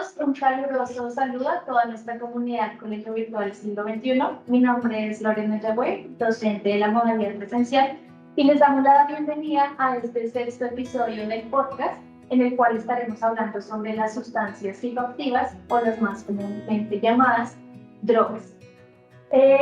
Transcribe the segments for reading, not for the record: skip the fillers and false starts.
todos, un caluroso saludo a toda nuestra comunidad Colegio Virtual Siglo XXI. Mi nombre es Lorena Yagüe, docente de la modalidad presencial, y les damos la bienvenida a este sexto episodio del podcast, en el cual estaremos hablando sobre las sustancias psicoactivas o las más comúnmente llamadas drogas.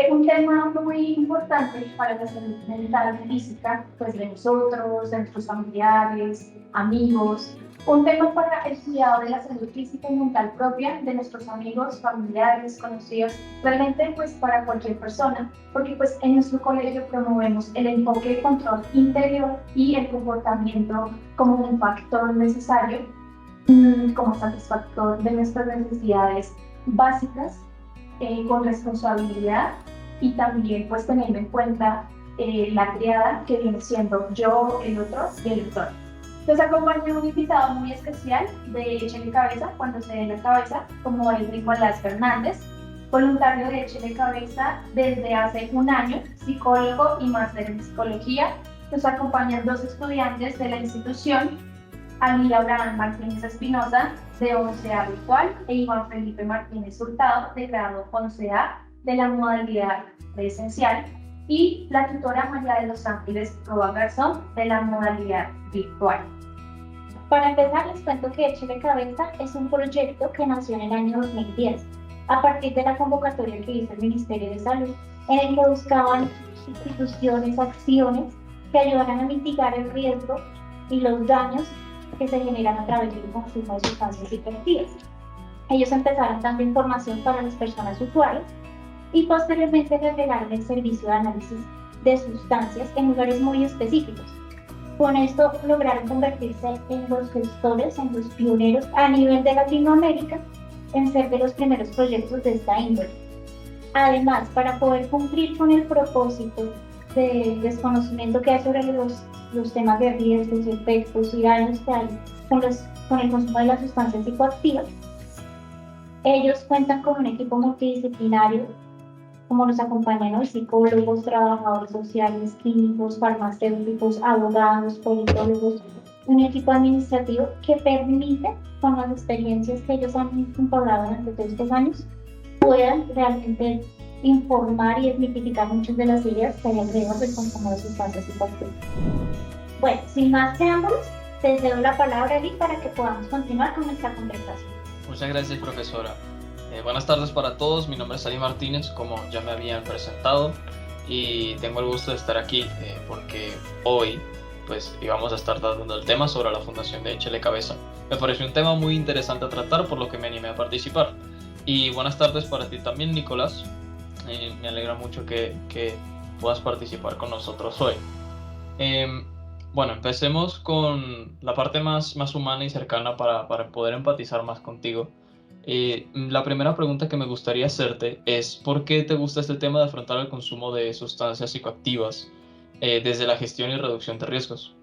Un tema muy importante para la salud mental y física, pues de nosotros, de nuestros familiares, amigos. Un tema para el cuidado de la salud física y mental propia de nuestros amigos, familiares, conocidos, realmente pues para cualquier persona, porque pues en nuestro colegio promovemos el enfoque de control interior y el comportamiento como un factor necesario, como satisfactor de nuestras necesidades básicas, con responsabilidad y también pues teniendo en cuenta la triada que viene siendo yo, el otro y el doctor. Nos acompaña un invitado muy especial de Échele Cabeza cuando se dé la cabeza, como el Nicolás Fernández, voluntario de Échele Cabeza desde hace un año, psicólogo y máster en psicología. Nos acompañan dos estudiantes de la institución, Alila Abraham Martínez Espinosa, de 11A Virtual, e Iván Felipe Martínez Hurtado, de grado 11A de la modalidad presencial, y la tutora María de los Ángeles Roa Garzón, de la modalidad virtual. Para empezar, les cuento que Échele Cabeza es un proyecto que nació en el año 2010, a partir de la convocatoria que hizo el Ministerio de Salud, en el que buscaban instituciones, acciones que ayudaran a mitigar el riesgo y los daños que se generan a través del consumo de sustancias psicoactivas. Ellos empezaron dando información para las personas usuarias y posteriormente revelaron el servicio de análisis de sustancias en lugares muy específicos. Con esto lograron convertirse en los gestores, en los pioneros a nivel de Latinoamérica en ser de los primeros proyectos de esta índole. Además, para poder cumplir con el propósito del desconocimiento que hay sobre los temas de riesgos, efectos y daños que hay con el consumo de las sustancias psicoactivas, ellos cuentan con un equipo multidisciplinario, como nos acompañan los psicólogos, trabajadores sociales, clínicos, farmacéuticos, abogados, politólogos, un equipo administrativo que permite, con las experiencias que ellos han instaurado durante todos estos años, puedan realmente informar y desmitificar muchas de las ideas que hay alrededor del consumo de sustancias psicoactivas. Bueno, sin más preámbulos, les doy la palabra a Eli para que podamos continuar con nuestra conversación. Muchas gracias, profesora. Buenas tardes para todos, mi nombre es Ali Martínez, como ya me habían presentado, y tengo el gusto de estar aquí porque hoy pues íbamos a estar tratando el tema sobre la fundación de Échele Cabeza. Me pareció un tema muy interesante a tratar, por lo que me animé a participar. Y buenas tardes para ti también, Nicolás. Me alegra mucho que puedas participar con nosotros hoy. Bueno, empecemos con la parte más humana y cercana para poder empatizar más contigo. La primera pregunta que me gustaría hacerte es ¿por qué te gusta este tema de afrontar el consumo de sustancias psicoactivas desde la gestión y reducción de riesgos?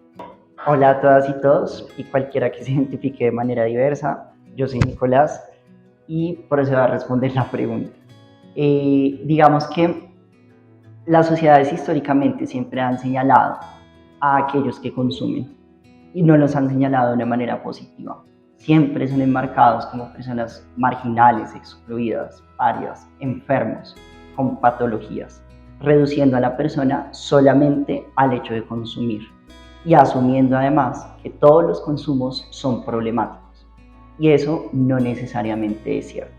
Hola a todas y todos y cualquiera que se identifique de manera diversa. Yo soy Nicolás y por eso voy a responder la pregunta. Digamos que las sociedades históricamente siempre han señalado a aquellos que consumen y no los han señalado de una manera positiva. Siempre son enmarcados como personas marginales, excluidas, parias, enfermos, con patologías, reduciendo a la persona solamente al hecho de consumir y asumiendo además que todos los consumos son problemáticos. Y eso no necesariamente es cierto.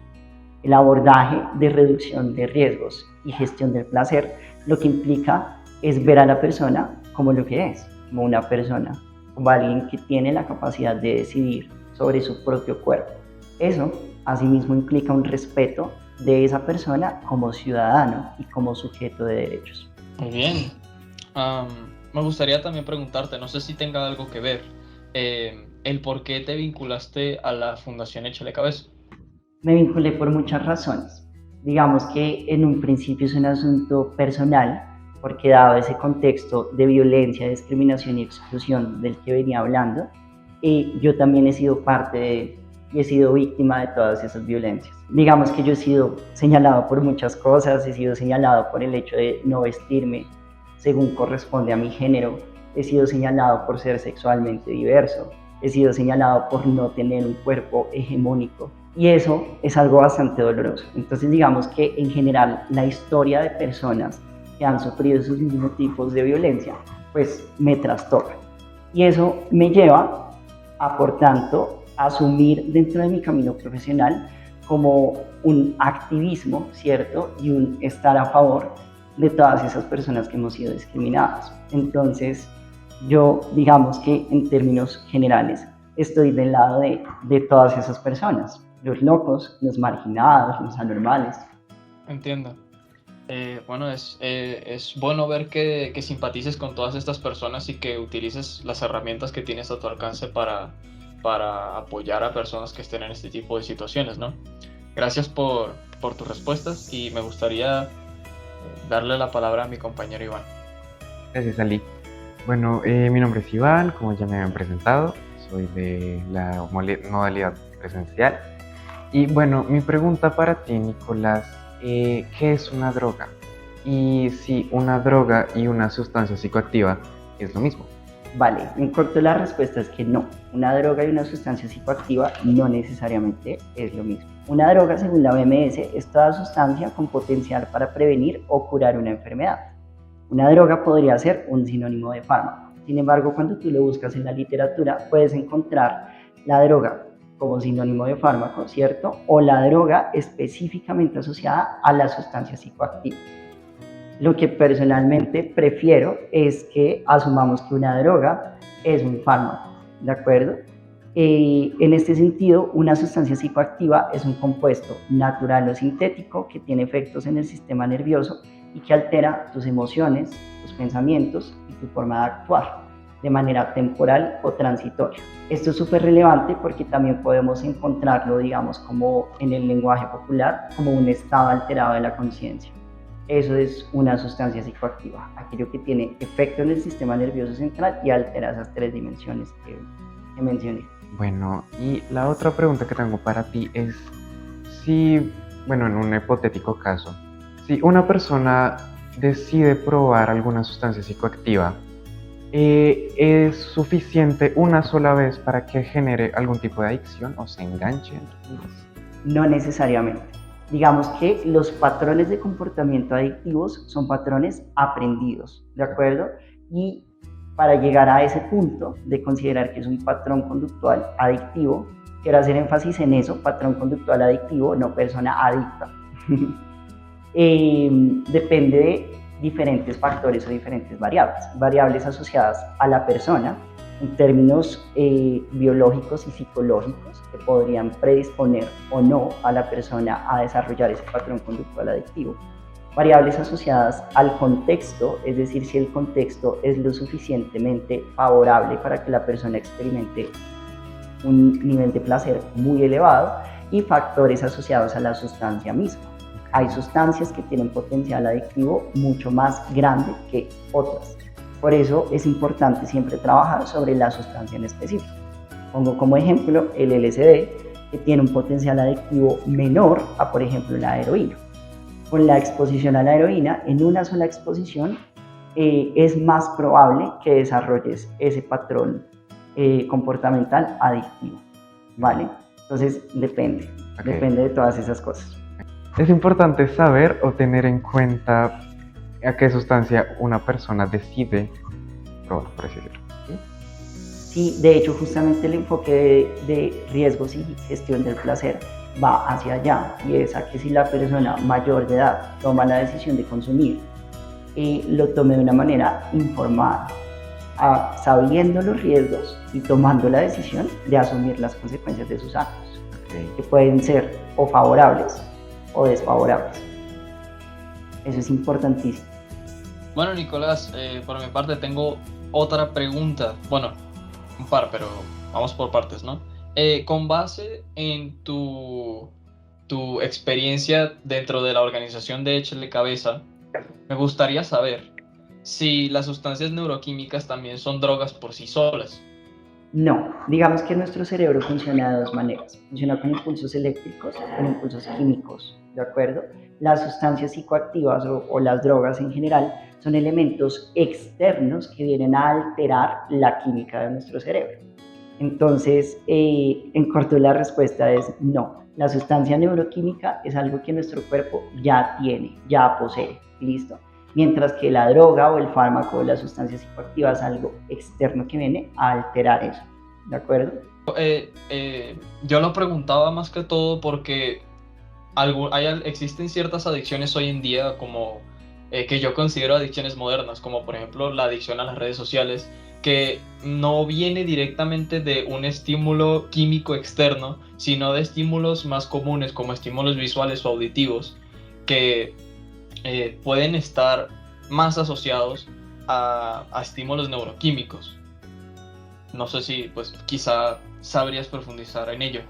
El abordaje de reducción de riesgos y gestión del placer lo que implica es ver a la persona como lo que es, como una persona, como alguien que tiene la capacidad de decidir sobre su propio cuerpo. Eso, asimismo, implica un respeto de esa persona como ciudadano y como sujeto de derechos. Muy bien. Me gustaría también preguntarte, no sé si tenga algo que ver, el por qué te vinculaste a la Fundación Échele Cabeza. Me vinculé por muchas razones. Digamos que en un principio es un asunto personal, porque dado ese contexto de violencia, discriminación y exclusión del que venía hablando, yo también he sido parte de y he sido víctima de todas esas violencias. Digamos que yo he sido señalado por muchas cosas, he sido señalado por el hecho de no vestirme según corresponde a mi género, he sido señalado por ser sexualmente diverso, he sido señalado por no tener un cuerpo hegemónico Y eso es algo bastante doloroso. Entonces digamos que en general la historia de personas que han sufrido esos mismos tipos de violencia, pues me trastorna. Y eso me lleva a, por tanto, asumir dentro de mi camino profesional como un activismo, ¿cierto? Y un estar a favor de todas esas personas que hemos sido discriminadas. Entonces, yo digamos que en términos generales estoy del lado de todas esas personas, los locos, los marginados, los anormales. Entiendo. Bueno, es bueno ver que simpatices con todas estas personas y que utilices las herramientas que tienes a tu alcance para apoyar a personas que estén en este tipo de situaciones, ¿no? Gracias por tus respuestas y me gustaría darle la palabra a mi compañero Iván. Gracias, Ali. Bueno, mi nombre es Iván, como ya me habían presentado, soy de la modalidad presencial. Y bueno, mi pregunta para ti, Nicolás, ¿qué es una droga? Y si una droga y una sustancia psicoactiva es lo mismo. Vale, en corto la respuesta es que no. Una droga y una sustancia psicoactiva no necesariamente es lo mismo. Una droga, según la OMS, es toda sustancia con potencial para prevenir o curar una enfermedad. Una droga podría ser un sinónimo de fármaco. Sin embargo, cuando tú lo buscas en la literatura, puedes encontrar la droga como sinónimo de fármaco, ¿cierto? O la droga específicamente asociada a la sustancia psicoactiva. Lo que personalmente prefiero es que asumamos que una droga es un fármaco, ¿de acuerdo? En este sentido, una sustancia psicoactiva es un compuesto natural o sintético que tiene efectos en el sistema nervioso y que altera tus emociones, tus pensamientos y tu forma de actuar de manera temporal o transitoria. Esto es súper relevante porque también podemos encontrarlo, digamos, como en el lenguaje popular, como un estado alterado de la conciencia. Eso es una sustancia psicoactiva, aquello que tiene efecto en el sistema nervioso central y altera esas tres dimensiones que mencioné. Bueno, y la otra pregunta que tengo para ti es si, bueno, en un hipotético caso, si una persona decide probar alguna sustancia psicoactiva, ¿es suficiente una sola vez para que genere algún tipo de adicción o se enganche? No necesariamente. Digamos que los patrones de comportamiento adictivos son patrones aprendidos, ¿de acuerdo? Y para llegar a ese punto de considerar que es un patrón conductual adictivo, quiero hacer énfasis en eso, patrón conductual adictivo, no persona adicta. Depende de diferentes factores o diferentes variables asociadas a la persona en términos biológicos y psicológicos que podrían predisponer o no a la persona a desarrollar ese patrón conductual adictivo. Variables asociadas al contexto, es decir, si el contexto es lo suficientemente favorable para que la persona experimente un nivel de placer muy elevado, y factores asociados a la sustancia misma. Hay sustancias que tienen potencial adictivo mucho más grande que otras. Por eso es importante siempre trabajar sobre la sustancia en específico. Pongo como ejemplo el LSD, que tiene un potencial adictivo menor a, por ejemplo, la heroína. Con la exposición a la heroína, en una sola exposición, es más probable que desarrolles ese patrón comportamental adictivo, ¿vale? Entonces, depende de todas esas cosas. Es importante saber o tener en cuenta a qué sustancia una persona decide probar, por así decirlo. Sí, de hecho, justamente el enfoque de riesgos y gestión del placer va hacia allá, y es a que si la persona mayor de edad toma la decisión de consumir, lo tome de una manera informada, sabiendo los riesgos y tomando la decisión de asumir las consecuencias de sus actos, que pueden ser o favorables o desfavorables. Eso es importantísimo. Bueno, Nicolás, por mi parte tengo otra pregunta. Bueno, un par, pero vamos por partes, ¿no? Con base en tu experiencia dentro de la organización de Échale Cabeza, me gustaría saber si las sustancias neuroquímicas también son drogas por sí solas. No, digamos que nuestro cerebro funciona de dos maneras. Funciona con impulsos eléctricos y con impulsos químicos, ¿de acuerdo? Las sustancias psicoactivas o las drogas en general son elementos externos que vienen a alterar la química de nuestro cerebro. Entonces, en corto la respuesta es no. La sustancia neuroquímica es algo que nuestro cuerpo ya tiene, ya posee, ¿listo? Mientras que la droga o el fármaco o la sustancia psicoactiva es algo externo que viene a alterar eso, ¿de acuerdo? Yo lo preguntaba más que todo porque existen ciertas adicciones hoy en día como que yo considero adicciones modernas, como por ejemplo la adicción a las redes sociales, que no viene directamente de un estímulo químico externo, sino de estímulos más comunes como estímulos visuales o auditivos que pueden estar más asociados a estímulos neuroquímicos. No sé si pues quizá sabrías profundizar en ello.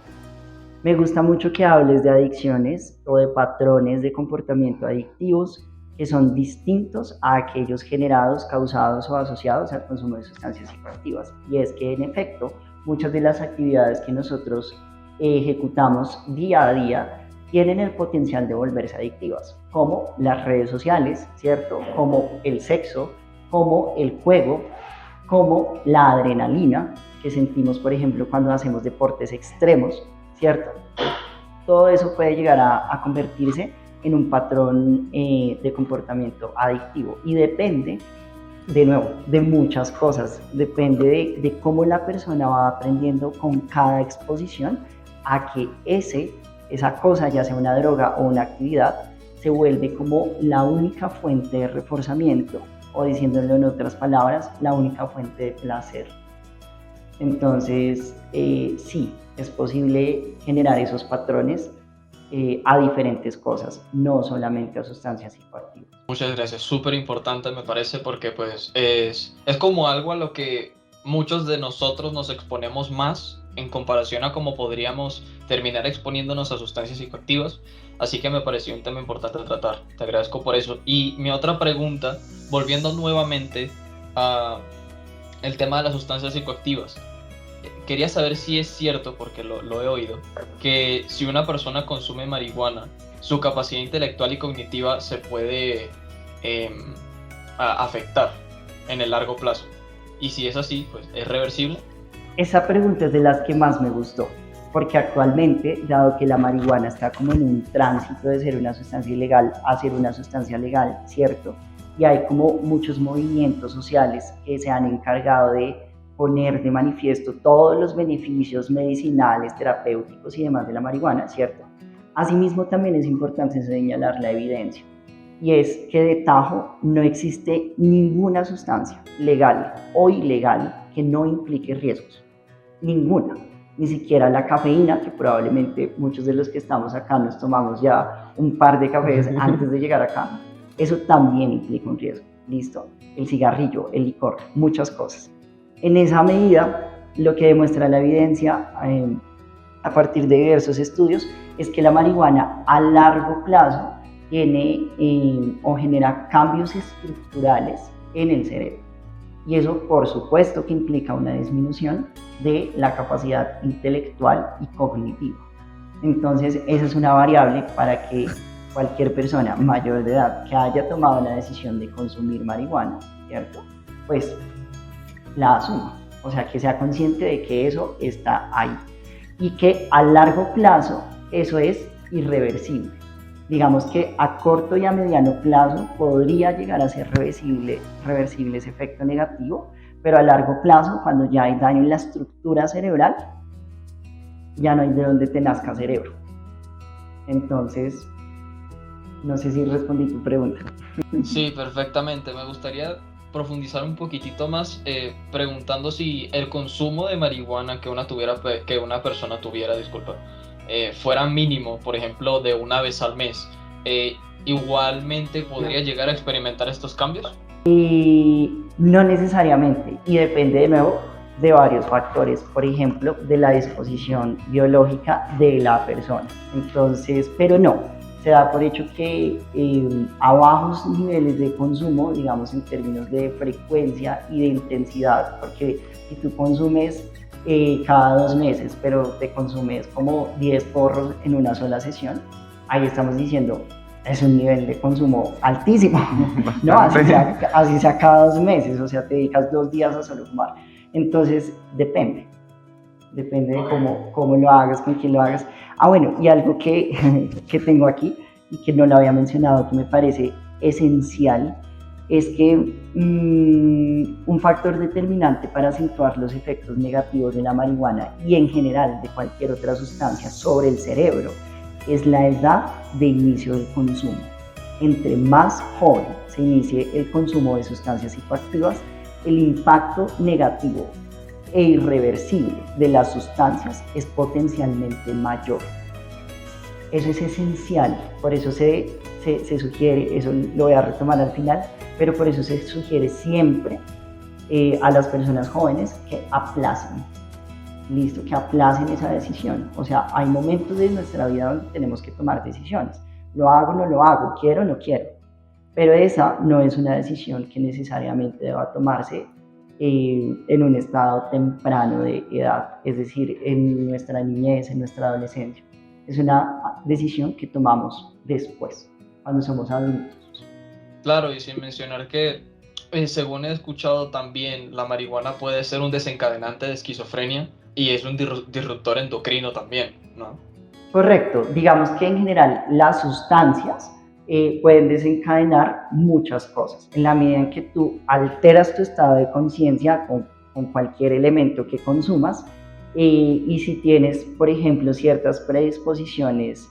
Me gusta mucho que hables de adicciones o de patrones de comportamiento adictivos que son distintos a aquellos generados, causados o asociados al consumo de sustancias psicoactivas. Y es que, en efecto, muchas de las actividades que nosotros ejecutamos día a día tienen el potencial de volverse adictivas, como las redes sociales, ¿cierto? Como el sexo, como el juego, como la adrenalina que sentimos, por ejemplo, cuando hacemos deportes extremos, ¿cierto? Todo eso puede llegar a convertirse en un patrón de comportamiento adictivo y depende, de nuevo, de muchas cosas. Depende de cómo la persona va aprendiendo con cada exposición a que esa cosa, ya sea una droga o una actividad, se vuelve como la única fuente de reforzamiento, o diciéndolo en otras palabras, la única fuente de placer. Entonces, sí, es posible generar esos patrones a diferentes cosas, no solamente a sustancias psicoactivas. Muchas gracias, súper importante me parece porque pues es como algo a lo que muchos de nosotros nos exponemos más en comparación a cómo podríamos terminar exponiéndonos a sustancias psicoactivas, así que me pareció un tema importante a tratar, te agradezco por eso. Y mi otra pregunta, volviendo nuevamente a el tema de las sustancias psicoactivas, quería saber si es cierto, porque lo he oído, que si una persona consume marihuana, su capacidad intelectual y cognitiva se puede afectar en el largo plazo. Y si es así, pues ¿es reversible? Esa pregunta es de las que más me gustó, porque actualmente, dado que la marihuana está como en un tránsito de ser una sustancia ilegal a ser una sustancia legal, ¿cierto? Y hay como muchos movimientos sociales que se han encargado de poner de manifiesto todos los beneficios medicinales, terapéuticos y demás de la marihuana, ¿cierto? Asimismo, también es importante señalar la evidencia, y es que de tajo no existe ninguna sustancia legal o ilegal que no implique riesgos, ninguna, ni siquiera la cafeína, que probablemente muchos de los que estamos acá nos tomamos ya un par de cafés antes de llegar acá, eso también implica un riesgo, ¿listo? El cigarrillo, el licor, muchas cosas. En esa medida, lo que demuestra la evidencia a partir de diversos estudios es que la marihuana a largo plazo tiene o genera cambios estructurales en el cerebro. Y eso, por supuesto, que implica una disminución de la capacidad intelectual y cognitiva. Entonces, esa es una variable para que cualquier persona mayor de edad que haya tomado la decisión de consumir marihuana, ¿cierto? Pues la asuma, o sea, que sea consciente de que eso está ahí y que a largo plazo eso es irreversible. Digamos que a corto y a mediano plazo podría llegar a ser reversible ese efecto negativo, pero a largo plazo, cuando ya hay daño en la estructura cerebral, ya no hay de dónde te nazca cerebro. Entonces, no sé si respondí tu pregunta. Sí, perfectamente. Me gustaría profundizar un poquitito más preguntando si el consumo de marihuana que una persona tuviera, fuera mínimo, por ejemplo, de una vez al mes, igualmente podría llegar a experimentar estos cambios. Y no necesariamente, y depende de nuevo de varios factores, por ejemplo, de la disposición biológica de la persona. Entonces, pero no, se da por hecho que a bajos niveles de consumo, digamos en términos de frecuencia y de intensidad, porque si tú consumes cada 2 meses, pero te consumes como 10 porros en una sola sesión, ahí estamos diciendo, es un nivel de consumo altísimo, ¿no? Así sea cada 2 meses, o sea, te dedicas 2 días a solo fumar. Entonces, depende. depende de cómo lo hagas, con quién lo hagas. Ah, bueno, y algo que, que tengo aquí y que no lo había mencionado, que me parece esencial, es que un factor determinante para acentuar los efectos negativos de la marihuana y en general de cualquier otra sustancia sobre el cerebro es la edad de inicio del consumo. Entre más joven se inicie el consumo de sustancias psicoactivas, el impacto negativo e irreversible de las sustancias es potencialmente mayor. Eso es esencial, por eso se sugiere, eso lo voy a retomar al final, pero por eso se sugiere siempre a las personas jóvenes que aplacen, listo, que aplacen esa decisión. O sea, hay momentos de nuestra vida donde tenemos que tomar decisiones. Lo hago, no lo hago, quiero, no quiero. Pero esa no es una decisión que necesariamente deba tomarse en un estado temprano de edad, es decir, en nuestra niñez, en nuestra adolescencia. Es una decisión que tomamos después, cuando somos adultos. Claro, y sin mencionar que, según he escuchado también, la marihuana puede ser un desencadenante de esquizofrenia y es un disruptor endocrino también, ¿no? Correcto, digamos que en general las sustancias pueden desencadenar muchas cosas. En la medida en que tú alteras tu estado de conciencia con cualquier elemento que consumas, y si tienes, por ejemplo, ciertas predisposiciones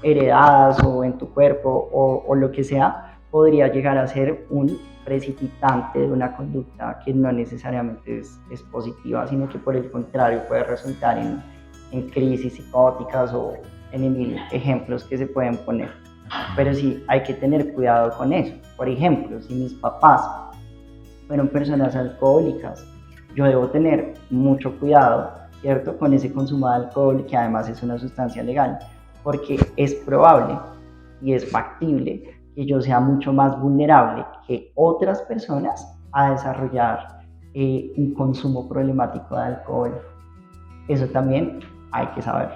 heredadas o en tu cuerpo o lo que sea, podría llegar a ser un precipitante de una conducta que no necesariamente es positiva, sino que por el contrario puede resultar en crisis psicóticas o en mil ejemplos que se pueden poner. Pero sí, hay que tener cuidado con eso. Por ejemplo, si mis papás fueron personas alcohólicas, yo debo tener mucho cuidado, ¿cierto?, con ese consumo de alcohol, que además es una sustancia legal, porque es probable y es factible que yo sea mucho más vulnerable que otras personas a desarrollar un consumo problemático de alcohol. Eso también hay que saber.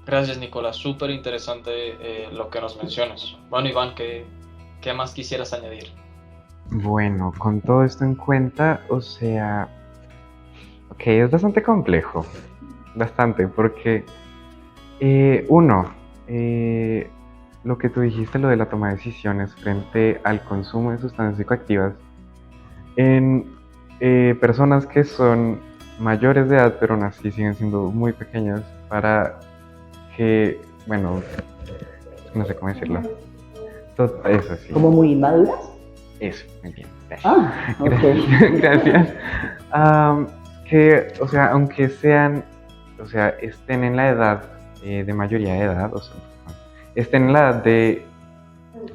Gracias, Nicolás. Súper interesante lo que nos mencionas. Bueno, Iván, ¿qué más quisieras añadir? Bueno, con todo esto en cuenta, o sea, ok, es bastante complejo, bastante, porque lo que tú dijiste, lo de la toma de decisiones frente al consumo de sustancias psicoactivas en personas que son mayores de edad, pero aún así siguen siendo muy pequeñas para que, bueno, no sé cómo decirlo. Eso sí. ¿Como muy inmaduras? Eso, muy bien. Ah, ok. Gracias. Que, o sea, aunque sean, o sea, estén en la edad de mayoría de edad, o sea, estén en la edad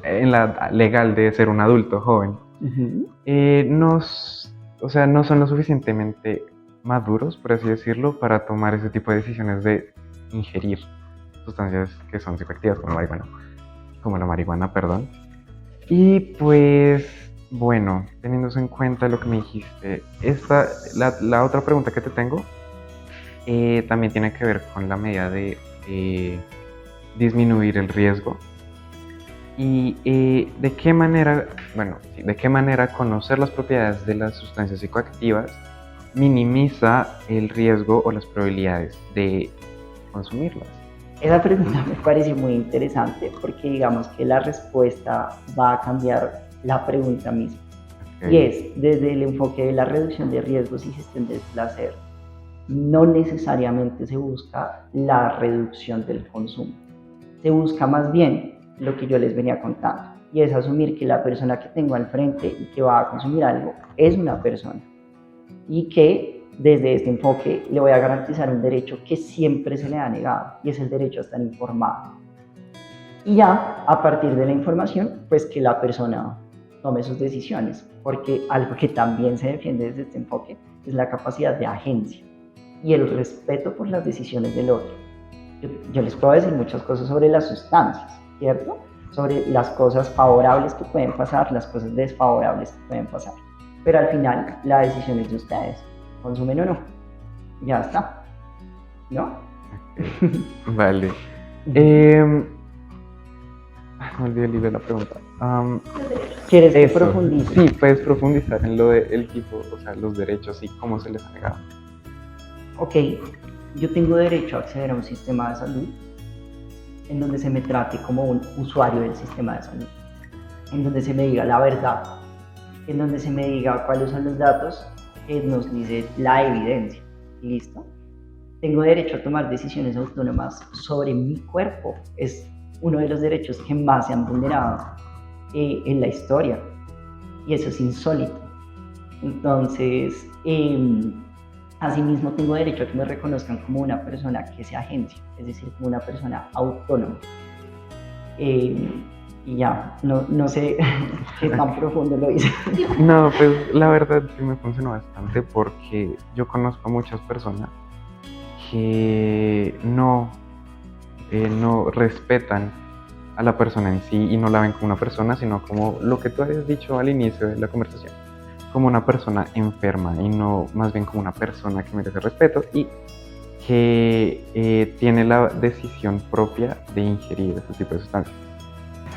en la legal de ser un adulto joven, o sea, no son lo suficientemente maduros, por así decirlo, para tomar ese tipo de decisiones de ingerir sustancias que son psicoactivas como la marihuana, perdón. Y pues, bueno, teniendo en cuenta lo que me dijiste, la otra pregunta que te tengo también tiene que ver con la medida de disminuir el riesgo y de qué manera conocer las propiedades de las sustancias psicoactivas minimiza el riesgo o las probabilidades de consumirlas. Esa pregunta me parece muy interesante porque digamos que la respuesta va a cambiar la pregunta misma. Okay. Y es desde el enfoque de la reducción de riesgos y gestión del placer. No necesariamente se busca la reducción del consumo. Se busca más bien lo que yo les venía contando, y es asumir que la persona que tengo al frente y que va a consumir algo es una persona, y que desde este enfoque le voy a garantizar un derecho que siempre se le ha negado, y es el derecho a estar informado. Y ya, a partir de la información, pues que la persona tome sus decisiones, porque algo que también se defiende desde este enfoque es la capacidad de agencia y el respeto por las decisiones del otro. Yo les puedo decir muchas cosas sobre las sustancias, ¿cierto? Sobre las cosas favorables que pueden pasar, las cosas desfavorables que pueden pasar. Pero al final, la decisión es de ustedes. ¿Consumen o no? Ya está. ¿No? Vale. Me olvidé el libro de la pregunta. ¿Quieres que profundice? Sí, puedes profundizar en lo del tipo, o sea, los derechos y cómo se les ha negado. ok, yo tengo derecho a acceder a un sistema de salud en donde se me trate como un usuario del sistema de salud, en donde se me diga la verdad, en donde se me diga cuáles son los datos que nos dice la evidencia. ¿Listo? Tengo derecho a tomar decisiones autónomas sobre mi cuerpo. Es uno de los derechos que más se han vulnerado en la historia. Y eso es insólito. Entonces, asimismo tengo derecho a que me reconozcan como una persona que se agencia, es decir, como una persona autónoma. Y ya, no sé qué tan profundo lo hice. No, pues la verdad sí me funcionó bastante porque yo conozco a muchas personas que no respetan a la persona en sí y no la ven como una persona, sino como lo que tú habías dicho al inicio de la conversación, como una persona enferma y no más bien como una persona que merece respeto y que tiene la decisión propia de ingerir ese tipo de sustancias.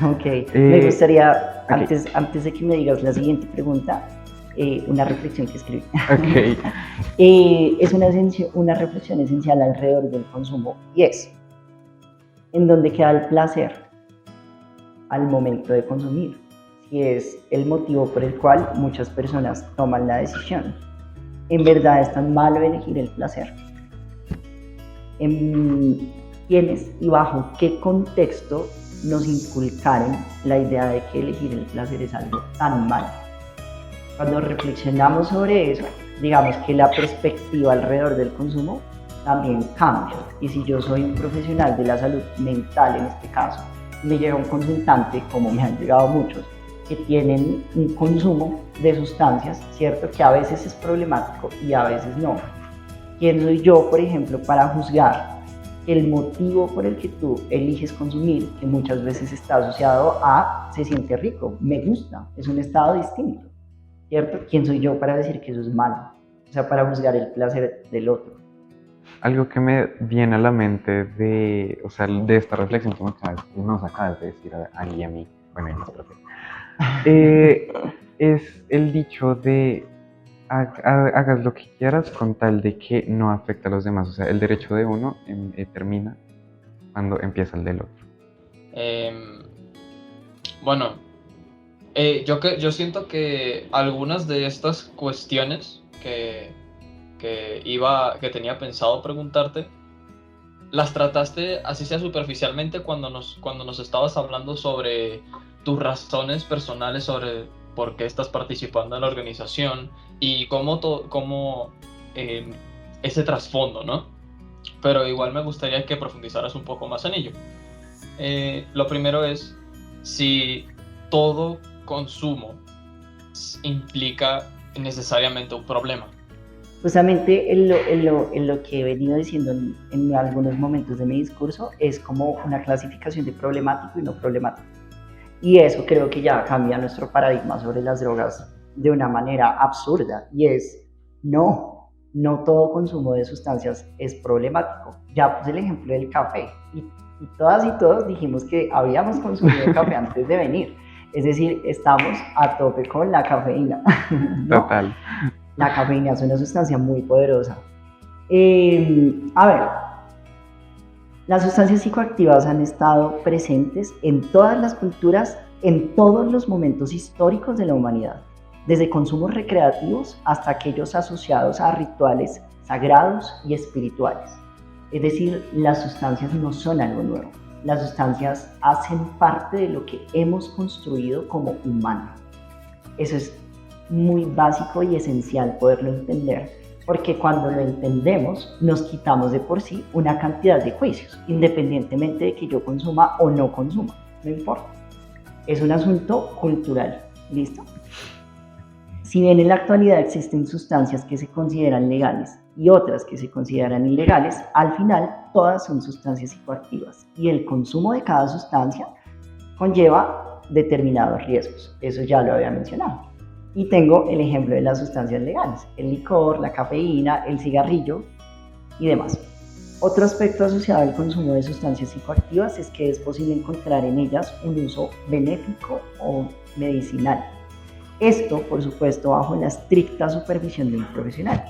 Ok, me gustaría, okay. antes de que me digas la siguiente pregunta, una reflexión que escribí. Okay. Es una reflexión esencial alrededor del consumo y es, ¿en dónde queda el placer al momento de consumir? Si es el motivo por el cual muchas personas toman la decisión. ¿En verdad es tan malo elegir el placer? ¿Quiénes y bajo qué contexto nos inculcaron la idea de que elegir el placer es algo tan malo? Cuando reflexionamos sobre eso, digamos que la perspectiva alrededor del consumo también cambia. Y si yo soy un profesional de la salud mental en este caso, me llega un consultante, como me han llegado muchos, que tienen un consumo de sustancias, ¿cierto? Que a veces es problemático y a veces no. ¿Quién soy yo, por ejemplo, para juzgar el motivo por el que tú eliges consumir, que muchas veces está asociado a se siente rico, me gusta, es un estado distinto, ¿cierto? ¿Quién soy yo para decir que eso es malo? O sea, para juzgar el placer del otro. Algo que me viene a la mente de esta reflexión que nos acabas de decir a mí y a mí, bueno, y nosotros, es el dicho de hagas lo que quieras con tal de que no afecte a los demás. O sea, el derecho de uno termina cuando empieza el del otro. Bueno, yo siento que algunas de estas cuestiones que tenía pensado preguntarte, las trataste así sea superficialmente cuando nos estabas hablando sobre tus razones personales sobre por qué estás participando en la organización y cómo ese trasfondo, ¿no? Pero igual me gustaría que profundizaras un poco más en ello. Lo primero es si todo consumo implica necesariamente un problema. Justamente en lo que he venido diciendo en algunos momentos de mi discurso es como una clasificación de problemático y no problemático. Y eso creo que ya cambia nuestro paradigma sobre las drogas de una manera absurda. Y es, no todo consumo de sustancias es problemático. Ya puse el ejemplo del café y todas y todos dijimos que habíamos consumido café antes de venir. Es decir, estamos a tope con la cafeína. ¿No? Total. La cafeína es una sustancia muy poderosa. A ver, las sustancias psicoactivas han estado presentes en todas las culturas, en todos los momentos históricos de la humanidad, desde consumos recreativos hasta aquellos asociados a rituales sagrados y espirituales. Es decir, las sustancias no son algo nuevo. Las sustancias hacen parte de lo que hemos construido como humanos. Eso es muy básico y esencial poderlo entender, porque cuando lo entendemos nos quitamos de por sí una cantidad de juicios, independientemente de que yo consuma o no consuma, no importa. Es un asunto cultural, ¿listo? Si bien en la actualidad existen sustancias que se consideran legales y otras que se consideran ilegales, al final todas son sustancias psicoactivas y el consumo de cada sustancia conlleva determinados riesgos, eso ya lo había mencionado. Y tengo el ejemplo de las sustancias legales, el licor, la cafeína, el cigarrillo y demás. Otro aspecto asociado al consumo de sustancias psicoactivas es que es posible encontrar en ellas un uso benéfico o medicinal. Esto, por supuesto, bajo la estricta supervisión de un profesional.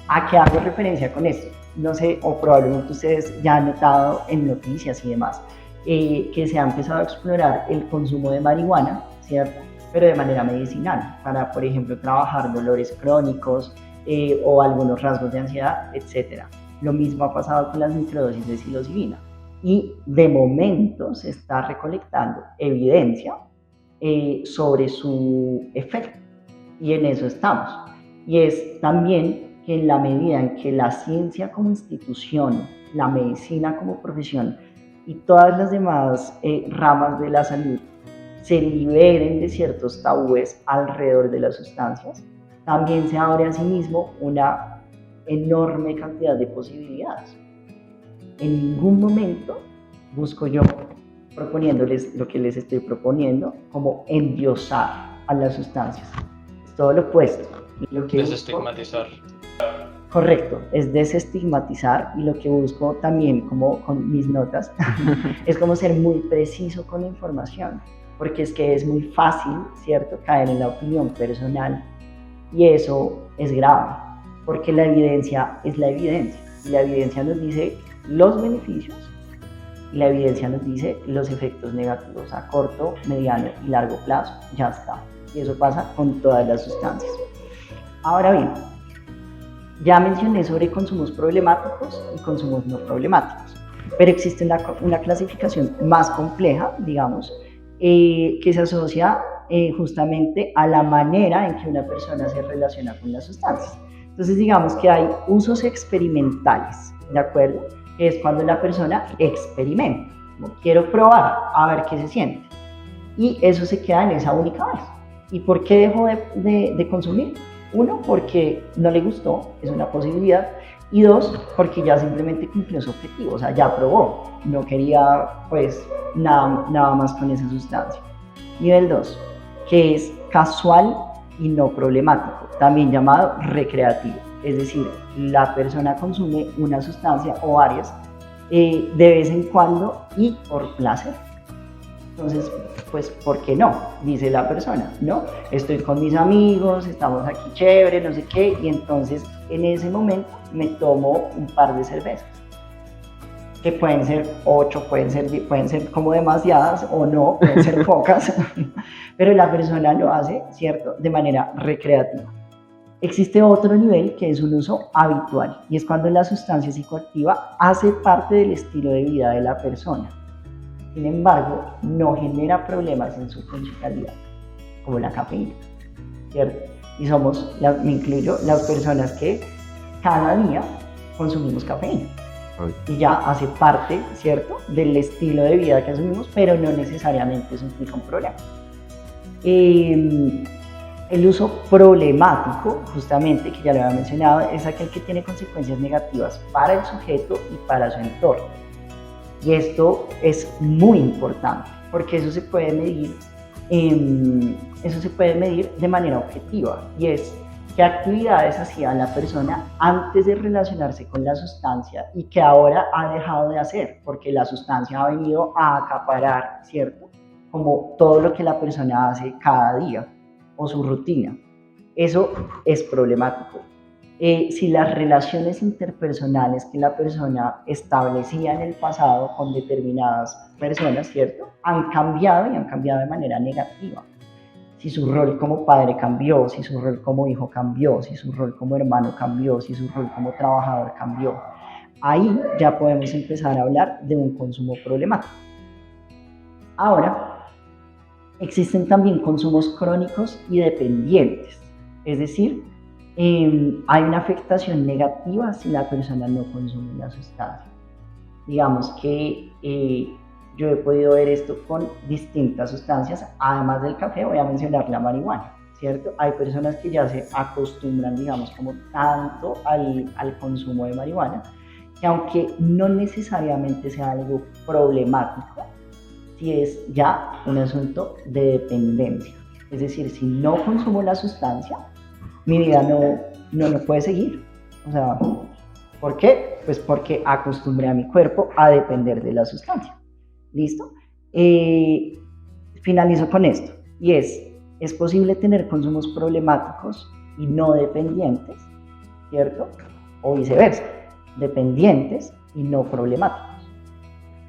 ¿A qué hago referencia con esto? No sé, o probablemente ustedes ya han notado en noticias y demás, que se ha empezado a explorar el consumo de marihuana, ¿cierto? Pero de manera medicinal, para, por ejemplo, trabajar dolores crónicos o algunos rasgos de ansiedad, etc. Lo mismo ha pasado con las microdosis de psilocibina. Y de momento se está recolectando evidencia sobre su efecto. Y en eso estamos. Y es también que en la medida en que la ciencia como institución, la medicina como profesión y todas las demás ramas de la salud se liberen de ciertos tabúes alrededor de las sustancias, también se abre a sí mismo una enorme cantidad de posibilidades. En ningún momento busco yo, proponiéndoles lo que les estoy proponiendo, como endiosar a las sustancias. Es todo lo opuesto. Lo que desestigmatizar. Correcto, es desestigmatizar, y lo que busco también, como con mis notas, es como ser muy preciso con la información, porque es que es muy fácil, ¿cierto?, caer en la opinión personal, y eso es grave, porque la evidencia es la evidencia, y la evidencia nos dice los beneficios, y la evidencia nos dice los efectos negativos a corto, mediano y largo plazo, ya está, y eso pasa con todas las sustancias. Ahora bien, ya mencioné sobre consumos problemáticos y consumos no problemáticos, pero existe una clasificación más compleja, digamos, que se asocia justamente a la manera en que una persona se relaciona con las sustancias. Entonces, digamos que hay usos experimentales, ¿de acuerdo? Que es cuando la persona experimenta, como quiero probar a ver qué se siente, y eso se queda en esa única vez. ¿Y por qué dejó de consumir? Uno, porque no le gustó, es una posibilidad, y dos, porque ya simplemente cumplió su objetivo, o sea, ya probó, no quería pues nada más con esa sustancia. Nivel 2, que es casual y no problemático, también llamado recreativo, es decir, la persona consume una sustancia o varias de vez en cuando y por placer. Entonces, pues, ¿por qué no? Dice la persona, ¿no? Estoy con mis amigos, estamos aquí chévere, no sé qué, y entonces en ese momento me tomo un par de cervezas, que pueden ser 8, pueden ser como demasiadas o no, pueden ser pocas, pero la persona lo hace, ¿cierto?, de manera recreativa. Existe otro nivel que es un uso habitual, y es cuando la sustancia psicoactiva hace parte del estilo de vida de la persona. Sin embargo, no genera problemas en su funcionalidad, como la cafeína, ¿cierto? Y somos, me incluyo, las personas que cada día consumimos cafeína. Y ya hace parte, ¿cierto?, del estilo de vida que asumimos, pero no necesariamente eso implica un problema. El uso problemático, justamente, que ya lo había mencionado, es aquel que tiene consecuencias negativas para el sujeto y para su entorno. Y esto es muy importante, porque eso se puede medir de manera objetiva, y es qué actividades hacía la persona antes de relacionarse con la sustancia y que ahora ha dejado de hacer, porque la sustancia ha venido a acaparar, ¿cierto?, como todo lo que la persona hace cada día o su rutina. Eso es problemático. Si las relaciones interpersonales que la persona establecía en el pasado con determinadas personas, ¿cierto?, han cambiado, y han cambiado de manera negativa. Si su rol como padre cambió, si su rol como hijo cambió, si su rol como hermano cambió, si su rol como trabajador cambió, ahí ya podemos empezar a hablar de un consumo problemático. Ahora, existen también consumos crónicos y dependientes, es decir, hay una afectación negativa si la persona no consume la sustancia. Digamos que yo he podido ver esto con distintas sustancias, además del café voy a mencionar la marihuana, ¿cierto? Hay personas que ya se acostumbran, digamos, como tanto al consumo de marihuana, que aunque no necesariamente sea algo problemático, sí es ya un asunto de dependencia. Es decir, si no consumo la sustancia, mi vida no puede seguir. O sea, ¿por qué? Pues porque acostumbré a mi cuerpo a depender de la sustancia. ¿Listo? Finalizo con esto. Y es posible tener consumos problemáticos y no dependientes, ¿cierto? o viceversa, dependientes y no problemáticos.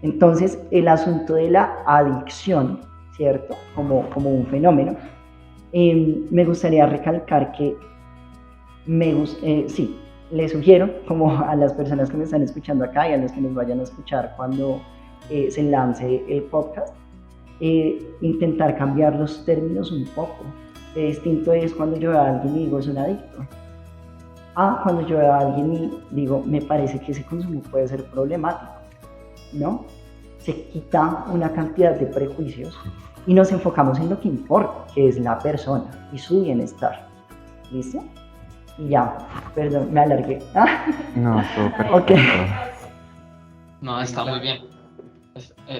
Entonces, el asunto de la adicción, ¿cierto? Como un fenómeno, me gustaría recalcar que sí, les sugiero, como a las personas que me están escuchando acá y a los que nos vayan a escuchar cuando se lance el podcast, intentar cambiar los términos un poco. Distinto es cuando yo veo a alguien y digo es un adicto, cuando yo veo a alguien y digo me parece que ese consumo puede ser problemático, ¿no? Se quita una cantidad de prejuicios y nos enfocamos en lo que importa, que es la persona y su bienestar. ¿Listo? Y ya, perdón, me alargué. No, todo perfecto. Ok. No, está muy bien.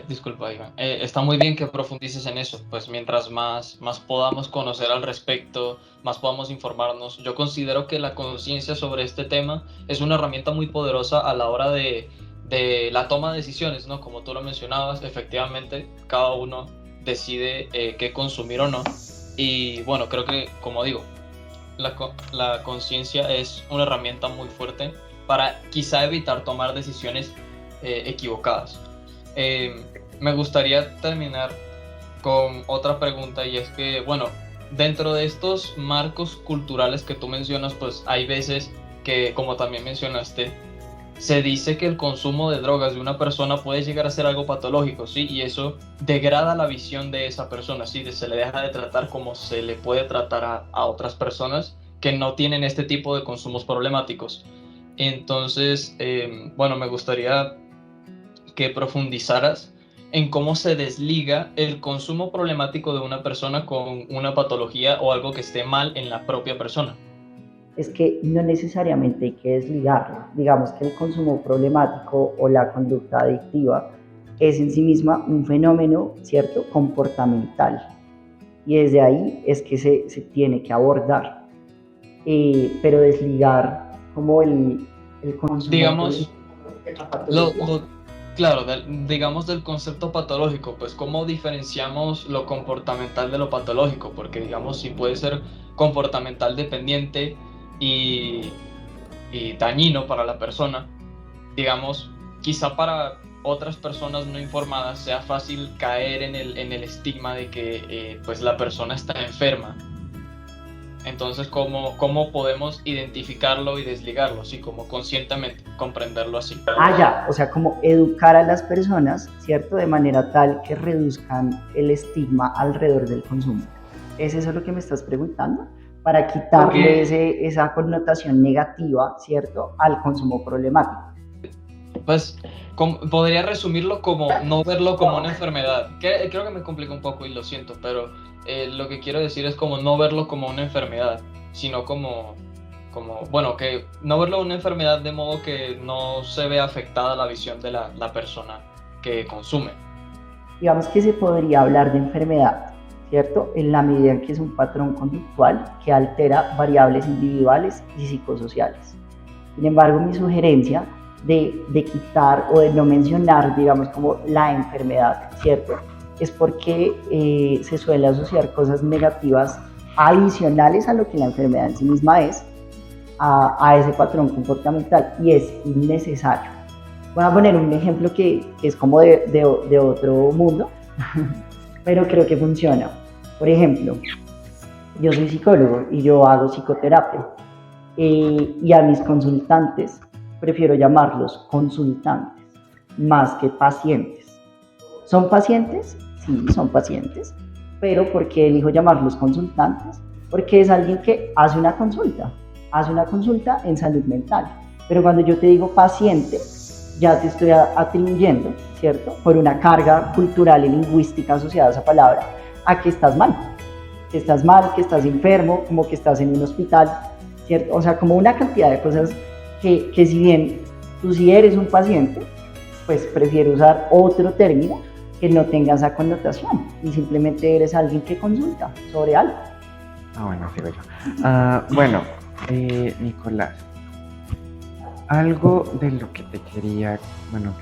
Disculpa, Iván. Está muy bien que profundices en eso, pues mientras más podamos conocer al respecto, más podamos informarnos. Yo considero que la conciencia sobre este tema es una herramienta muy poderosa a la hora de la toma de decisiones, ¿no? Como tú lo mencionabas, efectivamente, cada uno decide qué consumir o no. Y bueno, creo que, como digo, la conciencia es una herramienta muy fuerte para quizá evitar tomar decisiones equivocadas. Me gustaría terminar con otra pregunta, y es que, bueno, dentro de estos marcos culturales que tú mencionas, pues hay veces que, como también mencionaste, se dice que el consumo de drogas de una persona puede llegar a ser algo patológico, ¿sí? Y eso degrada la visión de esa persona, ¿sí? Se le deja de tratar como se le puede tratar a otras personas que no tienen este tipo de consumos problemáticos. Entonces, bueno, me gustaría que profundizaras en cómo se desliga el consumo problemático de una persona con una patología o algo que esté mal en la propia persona. Es que no necesariamente hay que desligarlo. Digamos que el consumo problemático o la conducta adictiva es en sí misma un fenómeno, ¿cierto?, comportamental. Y desde ahí es que se tiene que abordar. Pero desligar como el consumo... Digamos, claro, digamos del concepto patológico, pues cómo diferenciamos lo comportamental de lo patológico, porque digamos si puede ser comportamental dependiente y dañino para la persona, digamos, quizá para otras personas no informadas sea fácil caer en el estigma de que pues la persona está enferma. Entonces, ¿cómo podemos identificarlo y desligarlo? Sí, como conscientemente, comprenderlo así. Ya, o sea, como educar a las personas, ¿cierto? De manera tal que reduzcan el estigma alrededor del consumo. ¿Es eso lo que me estás preguntando? Para quitarle esa connotación negativa, ¿cierto?, al consumo problemático. Pues podría resumirlo como no verlo como una enfermedad. Creo que me complica un poco y lo siento, pero lo que quiero decir es como no verlo como una enfermedad, sino como bueno, que no verlo como una enfermedad de modo que no se ve afectada la visión de la persona que consume. Digamos que se podría hablar de enfermedad, ¿cierto?, en la medida en que es un patrón conductual que altera variables individuales y psicosociales. Sin embargo, mi sugerencia de quitar o de no mencionar, digamos, como la enfermedad, ¿cierto?, es porque se suele asociar cosas negativas adicionales a lo que la enfermedad en sí misma es, a ese patrón comportamental, y es innecesario. Voy a poner un ejemplo que es como de otro mundo, pero creo que funciona. Por ejemplo, yo soy psicólogo y yo hago psicoterapia, y a mis consultantes prefiero llamarlos consultantes más que pacientes. ¿Son pacientes? Sí, son pacientes. Pero ¿por qué elijo llamarlos consultantes? Porque es alguien que hace una consulta en salud mental. Pero cuando yo te digo paciente, ya te estoy atribuyendo, ¿cierto?, por una carga cultural y lingüística asociada a esa palabra, a que estás mal, que estás enfermo, como que estás en un hospital, ¿cierto? O sea, como una cantidad de cosas que si bien tú sí eres un paciente, pues prefiero usar otro término que no tenga esa connotación y simplemente eres alguien que consulta sobre algo. Bueno, sigo yo. Bueno, Nicolás, algo de lo que quería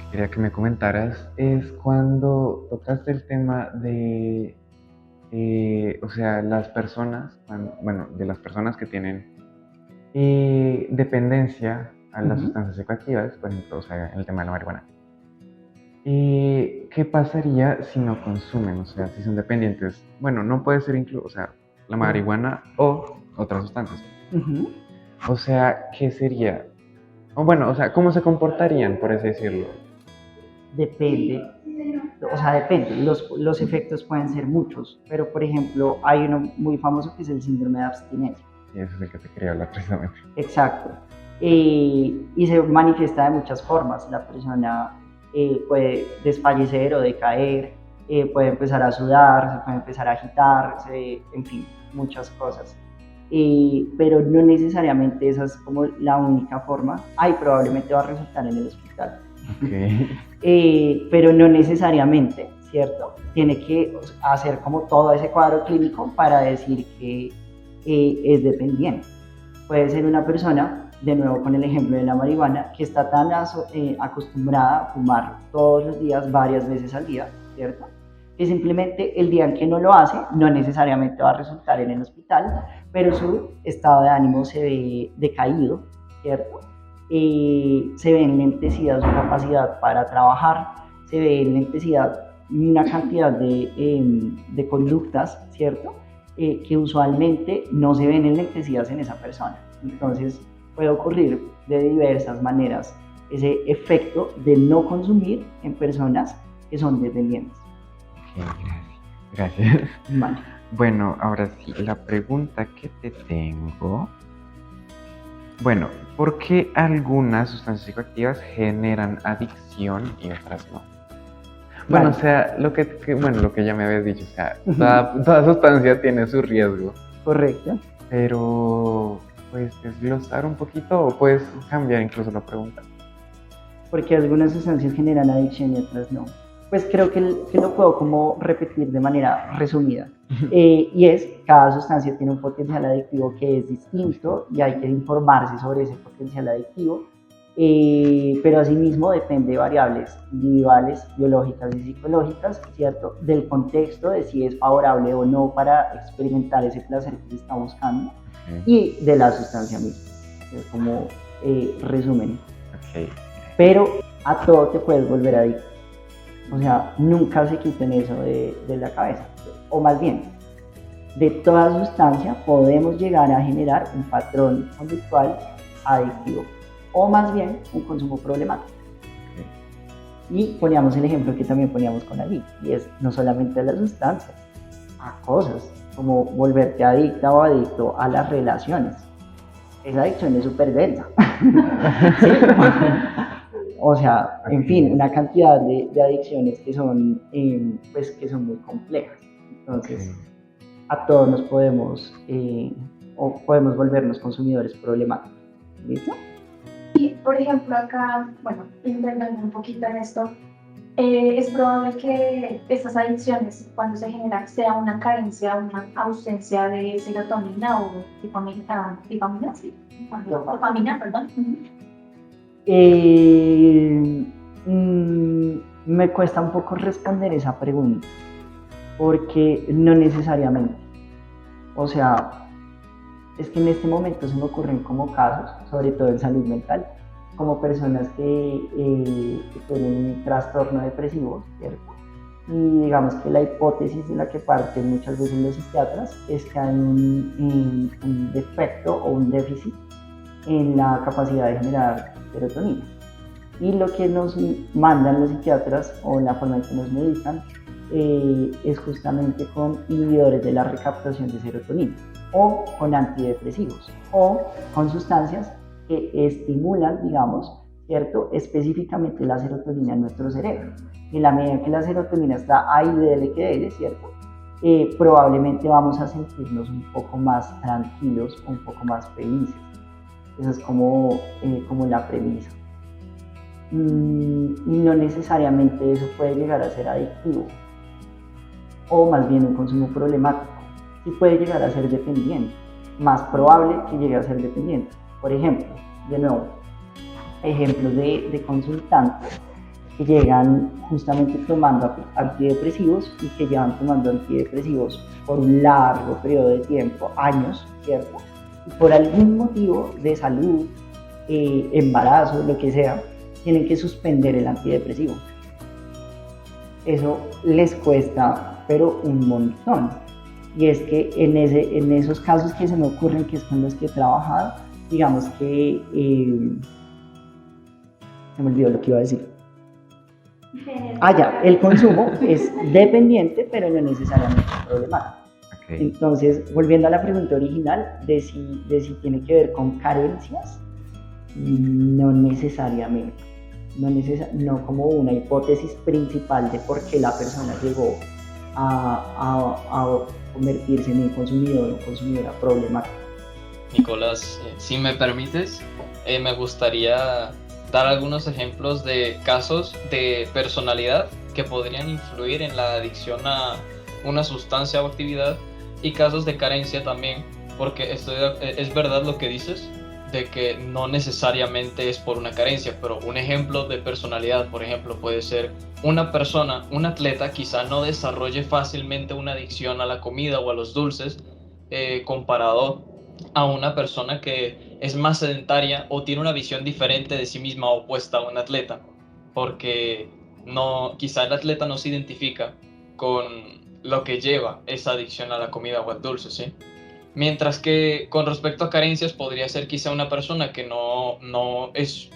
que me comentaras es cuando tocaste el tema de, o sea, las personas, de las personas que tienen dependencia a las Ujú. sustancias psicoactivas, por ejemplo, o sea, en el tema de la marihuana. ¿Qué pasaría si no consumen? O sea, si son dependientes. Bueno, no puede ser incluso, o sea, la marihuana o otras sustancias. Ujú. O sea, ¿qué sería? O bueno, o sea, ¿cómo se comportarían, por así decirlo? Depende, o sea, depende. Los efectos pueden ser muchos, pero por ejemplo, hay uno muy famoso que es el síndrome de abstinencia. Y eso es el que te quería hablar precisamente. Exacto. Y se manifiesta de muchas formas. La persona puede desfallecer o decaer, puede empezar a sudar, se puede empezar a agitar, en fin, muchas cosas. Pero no necesariamente esa es como la única forma. Ay, probablemente va a resultar en el hospital. Ok. Pero no necesariamente, ¿cierto? Tiene que hacer como todo ese cuadro clínico para decir que es dependiente. Puede ser una persona, de nuevo con el ejemplo de la marihuana, que está tan acostumbrada a fumar todos los días, varias veces al día, ¿cierto? Que simplemente el día en que no lo hace, no necesariamente va a resultar en el hospital, pero su estado de ánimo se ve decaído, ¿cierto? Se ve enlentecida su capacidad para trabajar, se ve enlentecida una cantidad de conductas, ¿cierto? Que usualmente no se ven enlentecidas en esa persona. Entonces puede ocurrir de diversas maneras ese efecto de no consumir en personas que son dependientes. Ok, gracias. Vale. Bueno, ahora sí, la pregunta que te tengo. Bueno, ¿por qué algunas sustancias psicoactivas generan adicción y otras no? Bueno, Vale. o sea, lo que ya me habías dicho, o sea, toda sustancia tiene su riesgo, Correcto. pero ¿puedes desglosar un poquito o puedes cambiar incluso la pregunta? Porque algunas sustancias generan adicción y otras no. Pues creo que lo puedo como repetir de manera resumida. Y es, cada sustancia tiene un potencial adictivo que es distinto y hay que informarse sobre ese potencial adictivo. Pero asimismo depende de variables individuales, biológicas y psicológicas, ¿cierto? Del contexto, de si es favorable o no para experimentar ese placer que se está buscando, y de la sustancia misma. Es como resumen. Ok. Pero a todo te puedes volver adicto. O sea, nunca se quiten eso de la cabeza. O más bien, de toda sustancia podemos llegar a generar un patrón conductual adictivo. O más bien, un consumo problemático. Y poníamos el ejemplo que también poníamos con Ali, y es no solamente a las sustancias, a cosas, como volverte adicta o adicto a las relaciones. Esa adicción es súper densa. ¿Sí? O sea, en fin, una cantidad de adicciones que son, pues, que son muy complejas. Entonces, a todos nos podemos, o podemos volvernos consumidores problemáticos. ¿Listo? Y, por ejemplo, acá, bueno, integrando un poquito en esto, es probable que estas adicciones, cuando se generan, sea una carencia, una ausencia de serotonina o dopamina, sí, dopamina, perdón. Me cuesta un poco responder esa pregunta, porque no necesariamente. O sea, es que en este momento se me ocurren como casos, sobre todo en salud mental, como personas que tienen un trastorno depresivo, ¿cierto? Y digamos que la hipótesis de la que parten muchas veces los psiquiatras es que hay un defecto o un déficit en la capacidad de generar serotonina. Y lo que nos mandan los psiquiatras, o la forma en que nos medican, es justamente con inhibidores de la recaptación de serotonina, o con antidepresivos, o con sustancias que estimulan, digamos, ¿cierto?, específicamente la serotonina en nuestro cerebro. Y en la medida en que la serotonina está ahí de que dele, ¿cierto?, probablemente vamos a sentirnos un poco más tranquilos, un poco más felices. Esa es como la premisa. Y no necesariamente eso puede llegar a ser adictivo, o más bien un consumo problemático. Sí puede llegar a ser dependiente, más probable que llegue a ser dependiente. Por ejemplo, de nuevo, ejemplos de consultantes que llegan justamente tomando antidepresivos y que llevan tomando antidepresivos por un largo periodo de tiempo, años, ¿cierto? Y por algún motivo de salud, embarazo, lo que sea, tienen que suspender el antidepresivo. Eso les cuesta, pero un montón. Y es que en esos casos que se me ocurren, que es con los que he trabajado, digamos que se me olvidó lo que iba a decir. Ya, el consumo es dependiente, pero no necesariamente problemático. Okay. Entonces, volviendo a la pregunta original de si tiene que ver con carencias, no necesariamente. No como una hipótesis principal de por qué la persona llegó a convertirse en un consumidor o consumidora problemática. Nicolás, si me permites, me gustaría dar algunos ejemplos de casos de personalidad que podrían influir en la adicción a una sustancia o actividad, y casos de carencia también, porque es verdad lo que dices, de que no necesariamente es por una carencia, pero un ejemplo de personalidad, por ejemplo, puede ser una persona, un atleta, quizá no desarrolle fácilmente una adicción a la comida o a los dulces, comparado a una persona que es más sedentaria o tiene una visión diferente de sí misma opuesta a un atleta, porque quizá el atleta no se identifica con lo que lleva esa adicción a la comida o al dulce, ¿sí? Mientras que con respecto a carencias podría ser quizá una persona que no es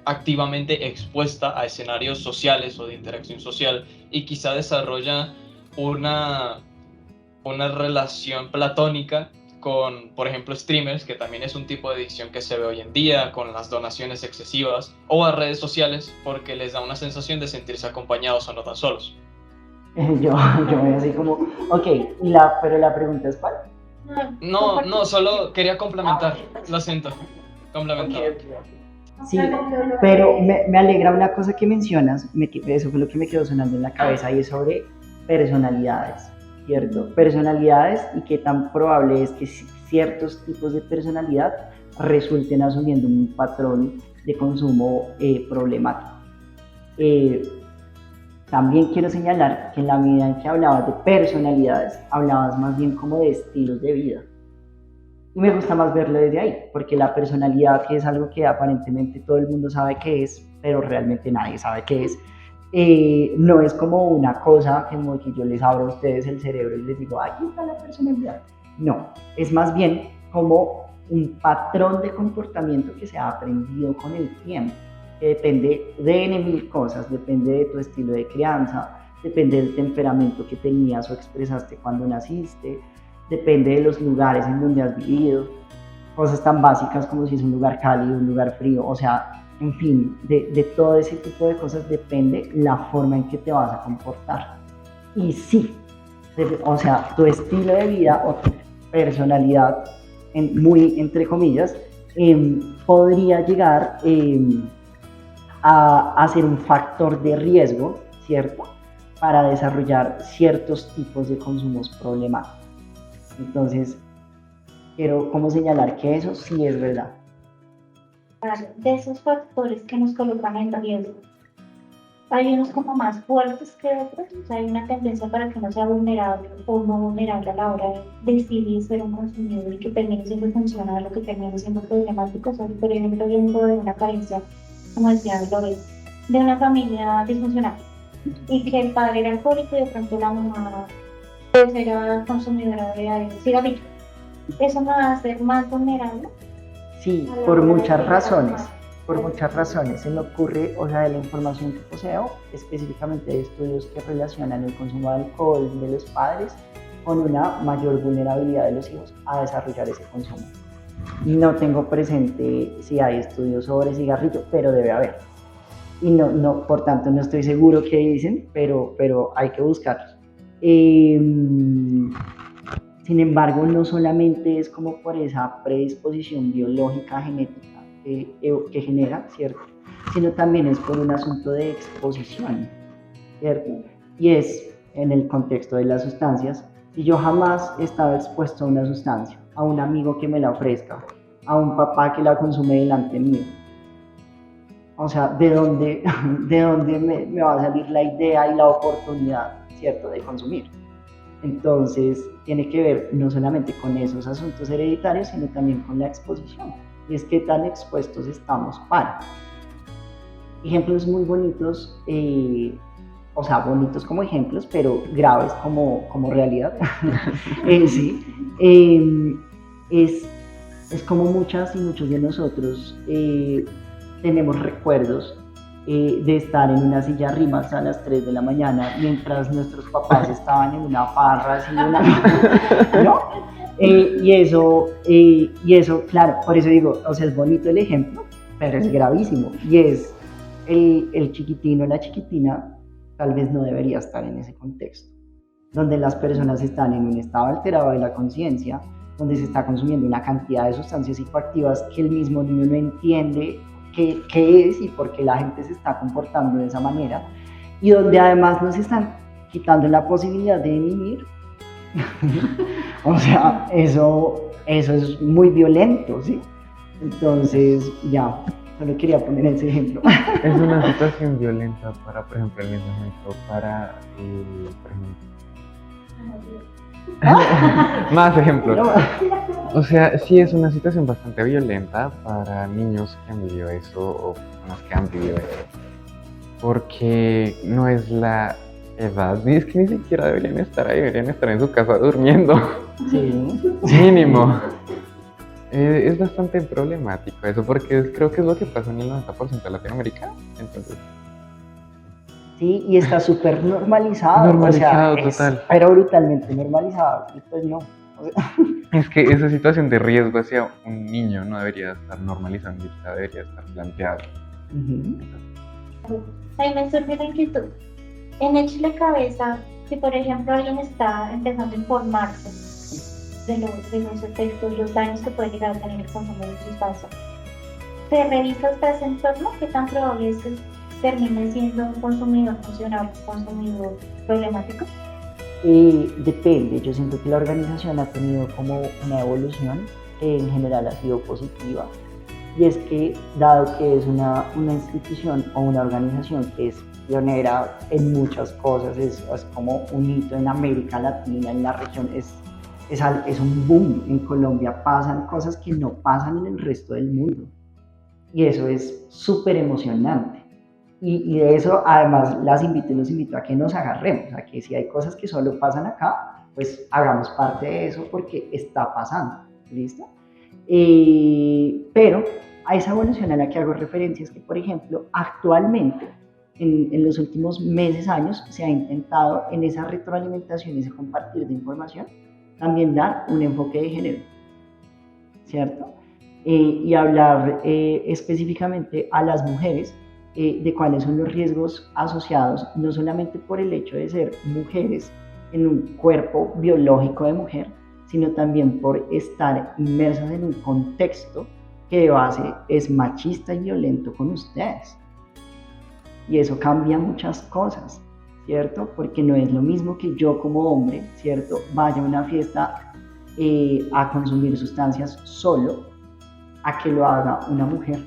activamente expuesta a escenarios sociales o de interacción social, y quizá desarrolla una relación platónica con, por ejemplo, streamers, que también es un tipo de adicción que se ve hoy en día, con las donaciones excesivas, o a redes sociales, porque les da una sensación de sentirse acompañados o no tan solos. Yo me así como, ok, pero la pregunta es ¿cuál? No, solo quería complementar, lo siento, complementar. Sí, pero me alegra una cosa que mencionas, eso fue lo que me quedó sonando en la cabeza, y es sobre personalidades, ¿cierto? Personalidades, y qué tan probable es que ciertos tipos de personalidad resulten asumiendo un patrón de consumo problemático. También quiero señalar que en la medida en que hablabas de personalidades, hablabas más bien como de estilos de vida. Y me gusta más verlo desde ahí, porque la personalidad, que es algo que aparentemente todo el mundo sabe qué es, pero realmente nadie sabe qué es, no es como una cosa como que yo les abro a ustedes el cerebro y les digo, aquí está la personalidad. No, es más bien como un patrón de comportamiento que se ha aprendido con el tiempo, que depende de mil cosas, depende de tu estilo de crianza, depende del temperamento que tenías o expresaste cuando naciste, depende de los lugares en donde has vivido, cosas tan básicas como si es un lugar cálido, un lugar frío, o sea, en fin, de todo ese tipo de cosas depende la forma en que te vas a comportar. Y sí, o sea, tu estilo de vida o tu personalidad, muy entre comillas, podría llegar a ser un factor de riesgo, ¿cierto?, para desarrollar ciertos tipos de consumos problemáticos. Entonces, quiero como señalar que eso sí es verdad. De esos factores que nos colocan en riesgo, hay unos como más fuertes que otros, o sea, hay una tendencia para que uno sea vulnerable o no vulnerable a la hora de decidir ser un consumidor y que termine siendo funcional o que termine siendo problemático. O sea, por ejemplo, viendo de una carencia, como decía Lores, de una familia disfuncional y que el padre era alcohólico y de pronto la mamá pues era consumidora de cigarrillos. ¿Eso me va a hacer más vulnerable? Sí, por muchas razones. Por muchas razones. Se me ocurre, o sea, de la información que poseo, específicamente de estudios que relacionan el consumo de alcohol de los padres con una mayor vulnerabilidad de los hijos a desarrollar ese consumo. No tengo presente si hay estudios sobre cigarrillo, pero debe haber. Y por tanto, no estoy seguro qué dicen, pero hay que buscarlos. Sin embargo, no solamente es como por esa predisposición biológica genética que genera, ¿cierto?, sino también es por un asunto de exposición, ¿cierto? Y es en el contexto de las sustancias. Si yo jamás he estado expuesto a una sustancia, a un amigo que me la ofrezca, a un papá que la consume delante mío, o sea, ¿de dónde me va a salir la idea y la oportunidad, ¿cierto?, de consumir? Entonces, tiene que ver no solamente con esos asuntos hereditarios, sino también con la exposición. y es qué tan expuestos estamos para. Ejemplos muy bonitos, o sea, bonitos como ejemplos, pero graves como realidad. Sí, es como muchas y muchos de nosotros tenemos recuerdos de estar en una silla rimas a las 3 de la mañana mientras nuestros papás estaban en una farra, así, ¿no? Y eso, claro, por eso digo, o sea, es bonito el ejemplo, pero es gravísimo. Y es el chiquitino, la chiquitina, tal vez no debería estar en ese contexto, donde las personas están en un estado alterado de la conciencia, donde se está consumiendo una cantidad de sustancias psicoactivas que el mismo niño no entiende qué es y por qué la gente se está comportando de esa manera, y donde además nos están quitando la posibilidad de mimir. O sea, eso es muy violento, ¿sí? Entonces, ya, solo quería poner ese ejemplo. Es una situación violenta para, por ejemplo, el mismo para, por ejemplo, más ejemplos. O sea, sí es una situación bastante violenta para niños que han vivido eso o personas que han vivido eso. Porque no es la edad, es que ni siquiera deberían estar ahí, deberían estar en su casa durmiendo. Sí. Mínimo. Es bastante problemático eso, porque creo que es lo que pasa en el 90% de Latinoamérica. Entonces, sí, y está súper normalizado. Normalizado, o sea, total. Pero brutalmente normalizado. Y pues no. O sea, es que esa situación de riesgo hacia un niño no debería estar normalizada, ni siquiera debería estar planteada. Ahí me surge la inquietud. En Échale Cabeza, si por ejemplo alguien está empezando a informarse de los efectos, los daños que puede llegar a tener el consumo de sustancias, ¿se revisa hasta ese entorno? ¿Qué tan probable es que termine siendo un consumidor funcional, un consumidor problemático? Depende, yo siento que la organización ha tenido como una evolución que en general ha sido positiva, y es que dado que es una institución o una organización que es pionera en muchas cosas, es como un hito en América Latina, en la región, es un boom. En Colombia pasan cosas que no pasan en el resto del mundo, y eso es súper emocionante. Y de eso además los invito a que nos agarremos, a que si hay cosas que solo pasan acá, pues hagamos parte de eso porque está pasando, ¿listo? Pero a esa evolución a la que hago referencia es que, por ejemplo, actualmente, en los últimos meses, años, se ha intentado en esa retroalimentación, ese compartir de información, también dar un enfoque de género, ¿cierto? Y hablar específicamente a las mujeres de cuáles son los riesgos asociados, no solamente por el hecho de ser mujeres en un cuerpo biológico de mujer, sino también por estar inmersas en un contexto que de base es machista y violento con ustedes. Y eso cambia muchas cosas, ¿cierto? Porque no es lo mismo que yo como hombre, ¿cierto?, vaya a una fiesta a consumir sustancias solo, a que lo haga una mujer,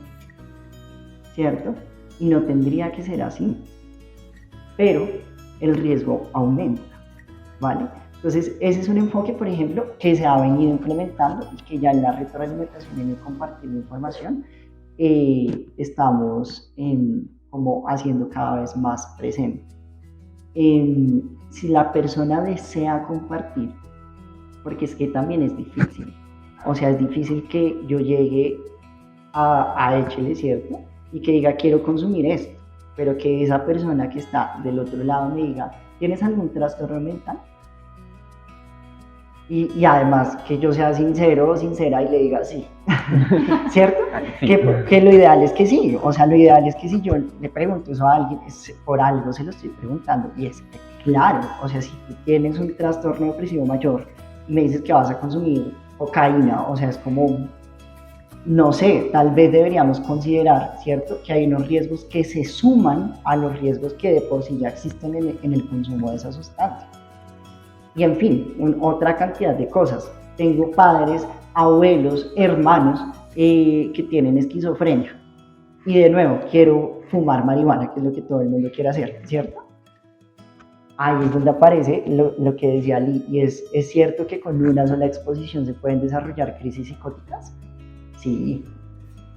¿cierto? Y no tendría que ser así, pero el riesgo aumenta, ¿vale? Entonces, ese es un enfoque, por ejemplo, que se ha venido implementando y que ya en la retroalimentación, en el compartir de información, estamos como haciendo cada vez más presente. Si la persona desea compartir, porque es que también es difícil, o sea, es difícil que yo llegue a Échale, ¿cierto?, y que diga quiero consumir esto, pero que esa persona que está del otro lado me diga ¿tienes algún trastorno mental? Y además que yo sea sincero o sincera y le diga sí, ¿cierto? Sí. Que lo ideal es que sí, o sea, lo ideal es que si yo le pregunto eso a alguien, por algo se lo estoy preguntando, y es que, claro, o sea, si tú tienes un trastorno depresivo mayor y me dices que vas a consumir cocaína, o sea, es como, no sé, tal vez deberíamos considerar, ¿cierto?, que hay unos riesgos que se suman a los riesgos que de por sí ya existen en el consumo de esa sustancia. Y en fin, otra cantidad de cosas. Tengo padres, abuelos, hermanos que tienen esquizofrenia. Y de nuevo, quiero fumar marihuana, que es lo que todo el mundo quiere hacer, ¿cierto? Ahí es donde aparece lo que decía Lee, y es cierto que con una sola exposición se pueden desarrollar crisis psicóticas. Sí,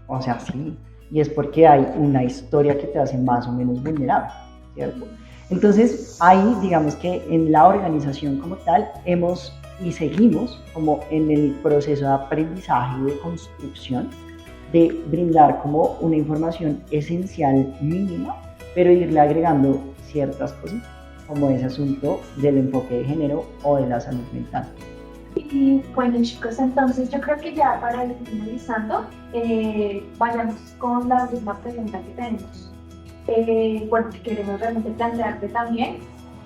O sea, sí. Y es porque hay una historia que te hace más o menos vulnerable, ¿cierto? Entonces, ahí, digamos que en la organización como tal, hemos y seguimos como en el proceso de aprendizaje y de construcción, de brindar como una información esencial mínima, pero irle agregando ciertas cosas, como ese asunto del enfoque de género o de la salud mental. Y bueno, chicos, entonces yo creo que ya para ir finalizando, vayamos con la misma pregunta que tenemos. Bueno, que queremos realmente plantearte también,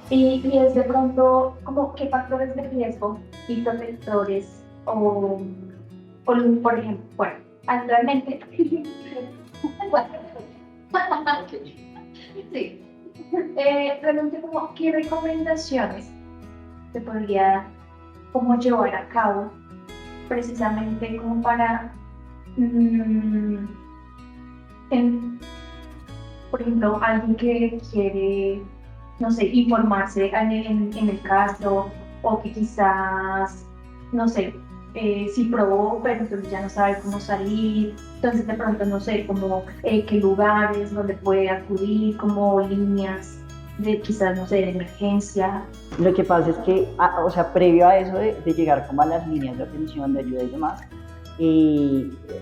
y es de pronto, como qué factores de riesgo y protectores, por ejemplo, bueno, actualmente, sí, realmente como qué recomendaciones te podría como llevar a cabo precisamente como para, por ejemplo, alguien que quiere, no sé, informarse en el caso, o que quizás, no sé, sí probó, pero entonces ya no sabe cómo salir, entonces de pronto no sé, como qué lugares donde puede acudir, como líneas de quizás, no sé, de emergencia. Lo que pasa es que, o sea, previo a eso de llegar como a las líneas de atención, de ayuda y demás,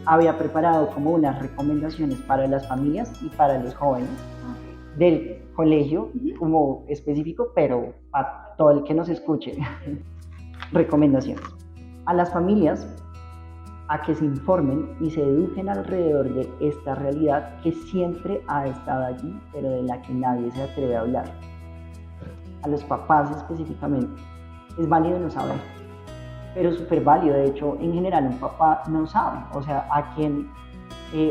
había preparado como unas recomendaciones para las familias y para los jóvenes del colegio, como específico, pero a todo el que nos escuche. Recomendaciones a las familias a que se informen y se eduquen alrededor de esta realidad que siempre ha estado allí, pero de la que nadie se atreve a hablar. A los papás específicamente, es válido no saber, pero súper válido. De hecho, en general un papá no sabe, o sea, a quién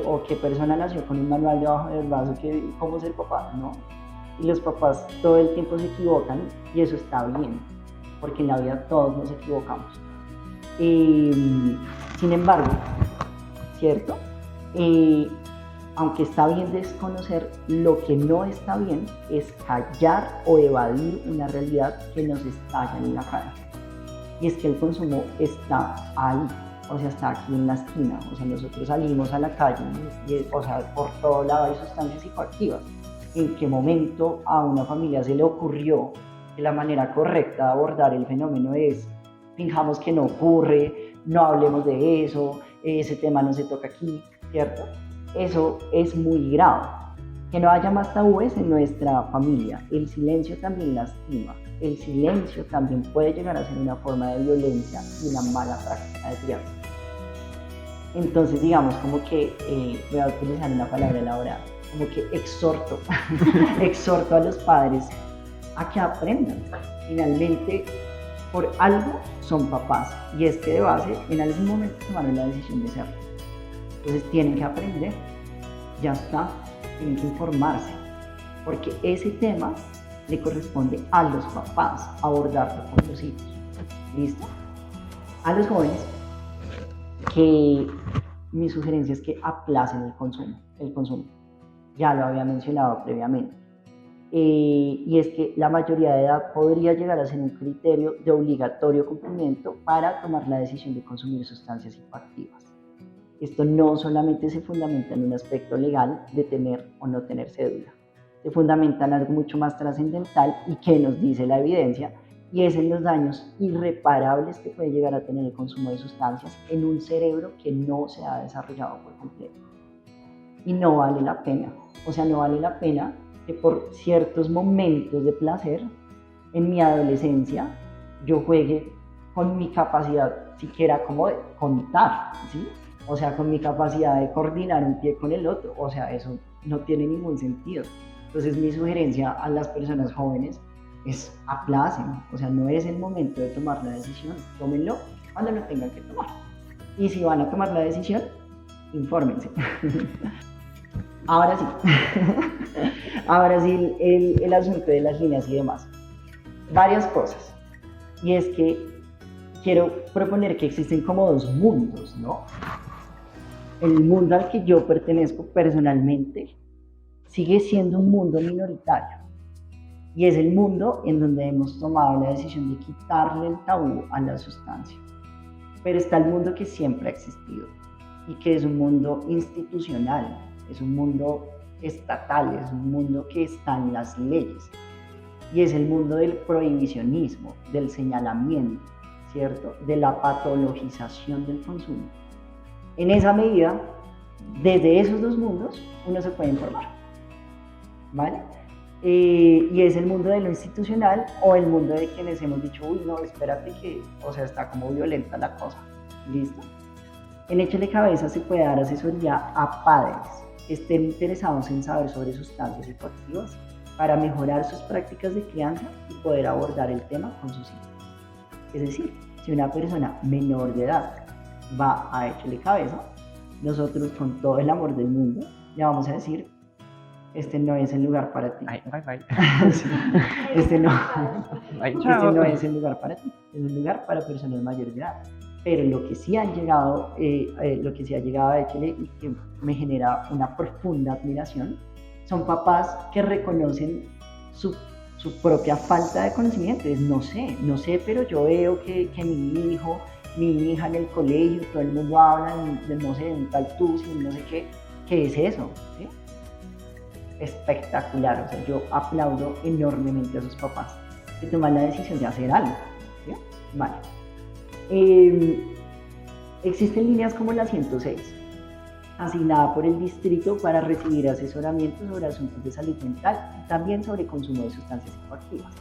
o qué persona nació con un manual debajo del brazo que cómo ser papá, ¿no? Y los papás todo el tiempo se equivocan y eso está bien, porque en la vida todos nos equivocamos. Sin embargo, ¿cierto? Aunque está bien desconocer, lo que no está bien es callar o evadir una realidad que nos estalla en la cara. Y es que el consumo está ahí, o sea, está aquí en la esquina. O sea, nosotros salimos a la calle y o sea, por todo lado hay sustancias psicoactivas. ¿En qué momento a una familia se le ocurrió que la manera correcta de abordar el fenómeno es fijamos que no ocurre, no hablemos de eso, ese tema no se toca aquí, ¿cierto? Eso es muy grave. Que no haya más tabúes en nuestra familia. El silencio también lastima. El silencio también puede llegar a ser una forma de violencia y una mala práctica de crianza. Entonces, digamos, como que voy a utilizar una palabra elaborada, como que exhorto, exhorto a los padres a que aprendan. Finalmente, por algo son papás, y es que de base en algún momento tomaron la decisión de serlo. Entonces tienen que aprender, ya está, tienen que informarse, porque ese tema le corresponde a los papás abordarlo con los hijos. ¿Listo? A los jóvenes, que mi sugerencia es que aplacen el consumo. Ya lo había mencionado previamente. Y es que la mayoría de edad podría llegar a ser un criterio de obligatorio cumplimiento para tomar la decisión de consumir sustancias psicoactivas. Esto no solamente se fundamenta en un aspecto legal de tener o no tener cédula, se fundamenta en algo mucho más trascendental y que nos dice la evidencia, y es en los daños irreparables que puede llegar a tener el consumo de sustancias en un cerebro que no se ha desarrollado por completo. Y no vale la pena, o sea, no vale la pena que por ciertos momentos de placer en mi adolescencia yo juegue con mi capacidad siquiera como de contar, ¿sí? O sea, con mi capacidad de coordinar un pie con el otro, o sea, eso no tiene ningún sentido. Entonces mi sugerencia a las personas jóvenes es aplacen, o sea, no es el momento de tomar la decisión, tómenlo cuando lo tengan que tomar. Y si van a tomar la decisión, infórmense. Ahora sí, el asunto de las líneas y demás. Varias cosas. Y es que quiero proponer que existen como dos mundos, ¿no? El mundo al que yo pertenezco personalmente sigue siendo un mundo minoritario. Y es el mundo en donde hemos tomado la decisión de quitarle el tabú a la sustancia. Pero está el mundo que siempre ha existido. y que es un mundo institucional, es un mundo estatal, es un mundo que está en las leyes, y es el mundo del prohibicionismo, del señalamiento, ¿cierto? De la patologización del consumo. En esa medida, desde esos dos mundos, uno se puede informar, ¿vale? Y es el mundo de lo institucional o el mundo de quienes hemos dicho, uy, no, espérate que, o sea, está como violenta la cosa, ¿listo? En Échale Cabeza se puede dar asesoría a padres que estén interesados en saber sobre sustancias psicoactivas para mejorar sus prácticas de crianza y poder abordar el tema con sus hijos. Es decir, si una persona menor de edad va a Échale Cabeza, nosotros con todo el amor del mundo le vamos a decir, este no es el lugar para ti. Ay, bye, bye. Sí, este no Bye, es el lugar para ti, es un lugar para personas mayores de edad. Pero lo que sí han llegado, lo que sí ha llegado a Échale y que me genera una profunda admiración, son papás que reconocen su propia falta de conocimiento. No sé, pero yo veo que mi hijo, mi hija en el colegio, todo el mundo habla de no sé, de un tal tusi, no sé qué es eso, ¿sí? Espectacular, o sea, yo aplaudo enormemente a sus papás que toman la decisión de hacer algo, ¿sí? Vale. Existen líneas como la 106, asignada por el distrito para recibir asesoramiento sobre asuntos de salud mental y también sobre consumo de sustancias psicoactivas.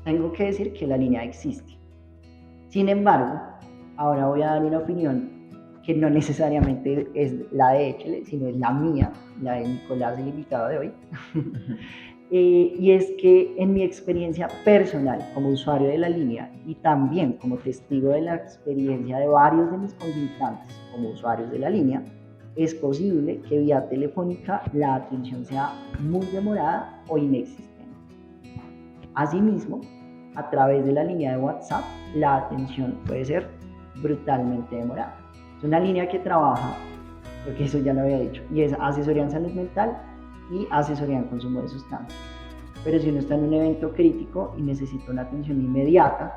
Tengo que decir que la línea existe. Sin embargo, ahora voy a dar una opinión que no necesariamente es la de Échale, sino es la mía, la de Nicolás, el invitado de hoy. Y es que en mi experiencia personal como usuario de la línea y también como testigo de la experiencia de varios de mis consultantes como usuarios de la línea, es posible que vía telefónica la atención sea muy demorada o inexistente. Asimismo, a través de la línea de WhatsApp, la atención puede ser brutalmente demorada. Es una línea que trabaja, porque eso ya lo había dicho, y es asesoría en salud mental y asesoría en consumo de sustancias. Pero si uno está en un evento crítico y necesita una atención inmediata,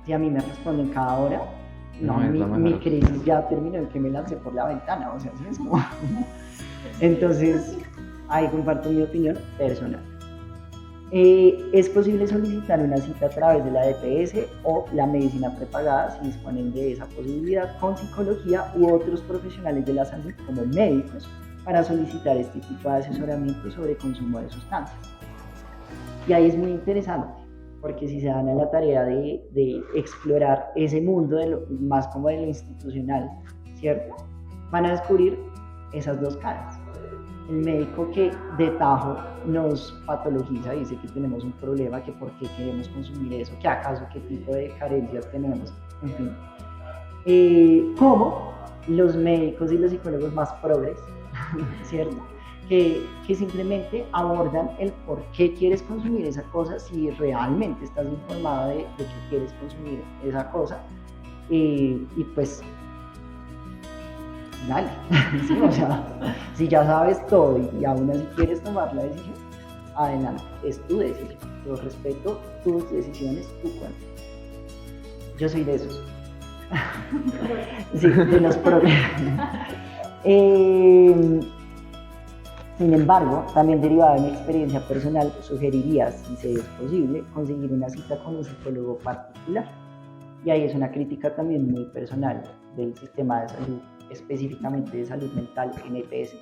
si a mí me responden cada hora, no, mi crisis ya terminó en que me lancé por la ventana, o sea, así es como... Entonces, ahí comparto mi opinión personal. Es posible solicitar una cita a través de la DPS o la medicina prepagada si disponen de esa posibilidad con psicología u otros profesionales de la salud como médicos para solicitar este tipo de asesoramiento sobre consumo de sustancias. Y ahí es muy interesante porque si se dan a la tarea de explorar ese mundo más como de lo institucional, ¿cierto? Van a descubrir esas dos caras. El médico que de tajo nos patologiza, dice que tenemos un problema, que por qué queremos consumir eso, que acaso qué tipo de carencias tenemos, en fin. Como los médicos y los psicólogos más progres, ¿cierto? Que simplemente abordan el por qué quieres consumir esa cosa, si realmente estás informado de que quieres consumir esa cosa, y pues dale, ¿sí? O sea, si ya sabes todo y aún así quieres tomar la decisión, adelante, es tu decisión. Yo respeto tus decisiones, tu cuenta. Yo soy de esos. Sí, de los problemas. Sin embargo, también derivada de mi experiencia personal, sugeriría, si se es posible, conseguir una cita con un psicólogo particular. Y ahí es una crítica también muy personal del sistema de salud, específicamente de salud mental en EPS,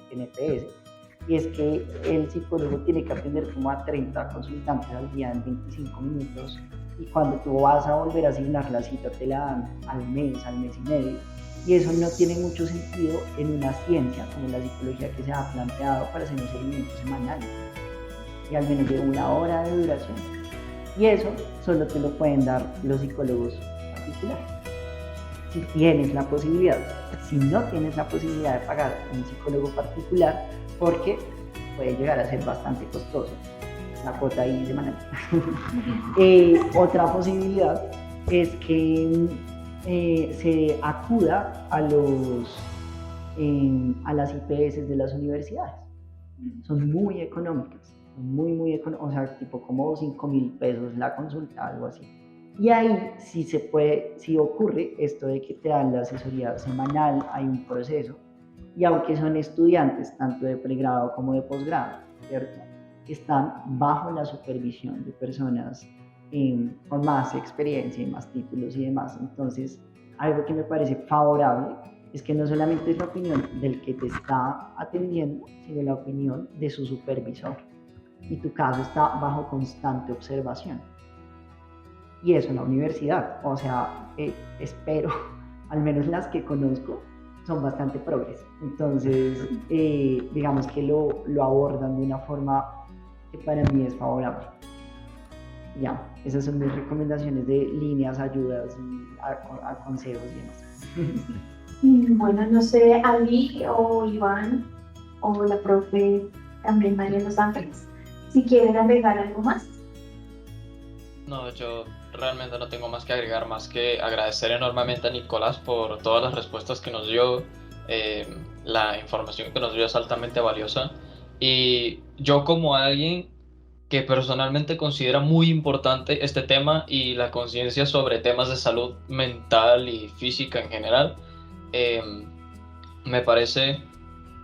y es que el psicólogo tiene que atender como a 30 consultantes al día en 25 minutos, y cuando tú vas a volver a asignar la cita te la dan al mes y medio, y eso no tiene mucho sentido en una ciencia como la psicología que se ha planteado para hacer un seguimiento semanal y al menos de 1 hora de duración, y eso solo te lo pueden dar los psicólogos particulares. Si tienes la posibilidad, si no tienes la posibilidad de pagar un psicólogo particular, porque puede llegar a ser bastante costoso la cuota ahí semanal. Otra posibilidad es que se acuda a las IPS de las universidades. Son muy económicas, muy económicas, o sea, tipo como 5.000 pesos la consulta, algo así. Y ahí sí se puede, sí ocurre esto de que te dan la asesoría semanal, hay un proceso, y aunque son estudiantes tanto de pregrado como de posgrado, ¿cierto? Están bajo la supervisión de personas con más experiencia y más títulos y demás. Entonces, algo que me parece favorable es que no solamente es la opinión del que te está atendiendo, sino la opinión de su supervisor. Y tu caso está bajo constante observación. Y eso en la universidad, o sea, espero, al menos las que conozco, son bastante progres. Entonces, digamos que lo abordan de una forma que para mí es favorable. Ya, esas son mis recomendaciones de líneas, ayudas, a consejos y demás. Bueno, no sé, Ali o Iván o la profe también María de los Ángeles, si quieren agregar algo más. No, yo realmente no tengo más que agregar, más que agradecer enormemente a Nicolás por todas las respuestas que nos dio. La información que nos dio es altamente valiosa, y yo, como alguien que personalmente considera muy importante este tema y la conciencia sobre temas de salud mental y física en general, me parece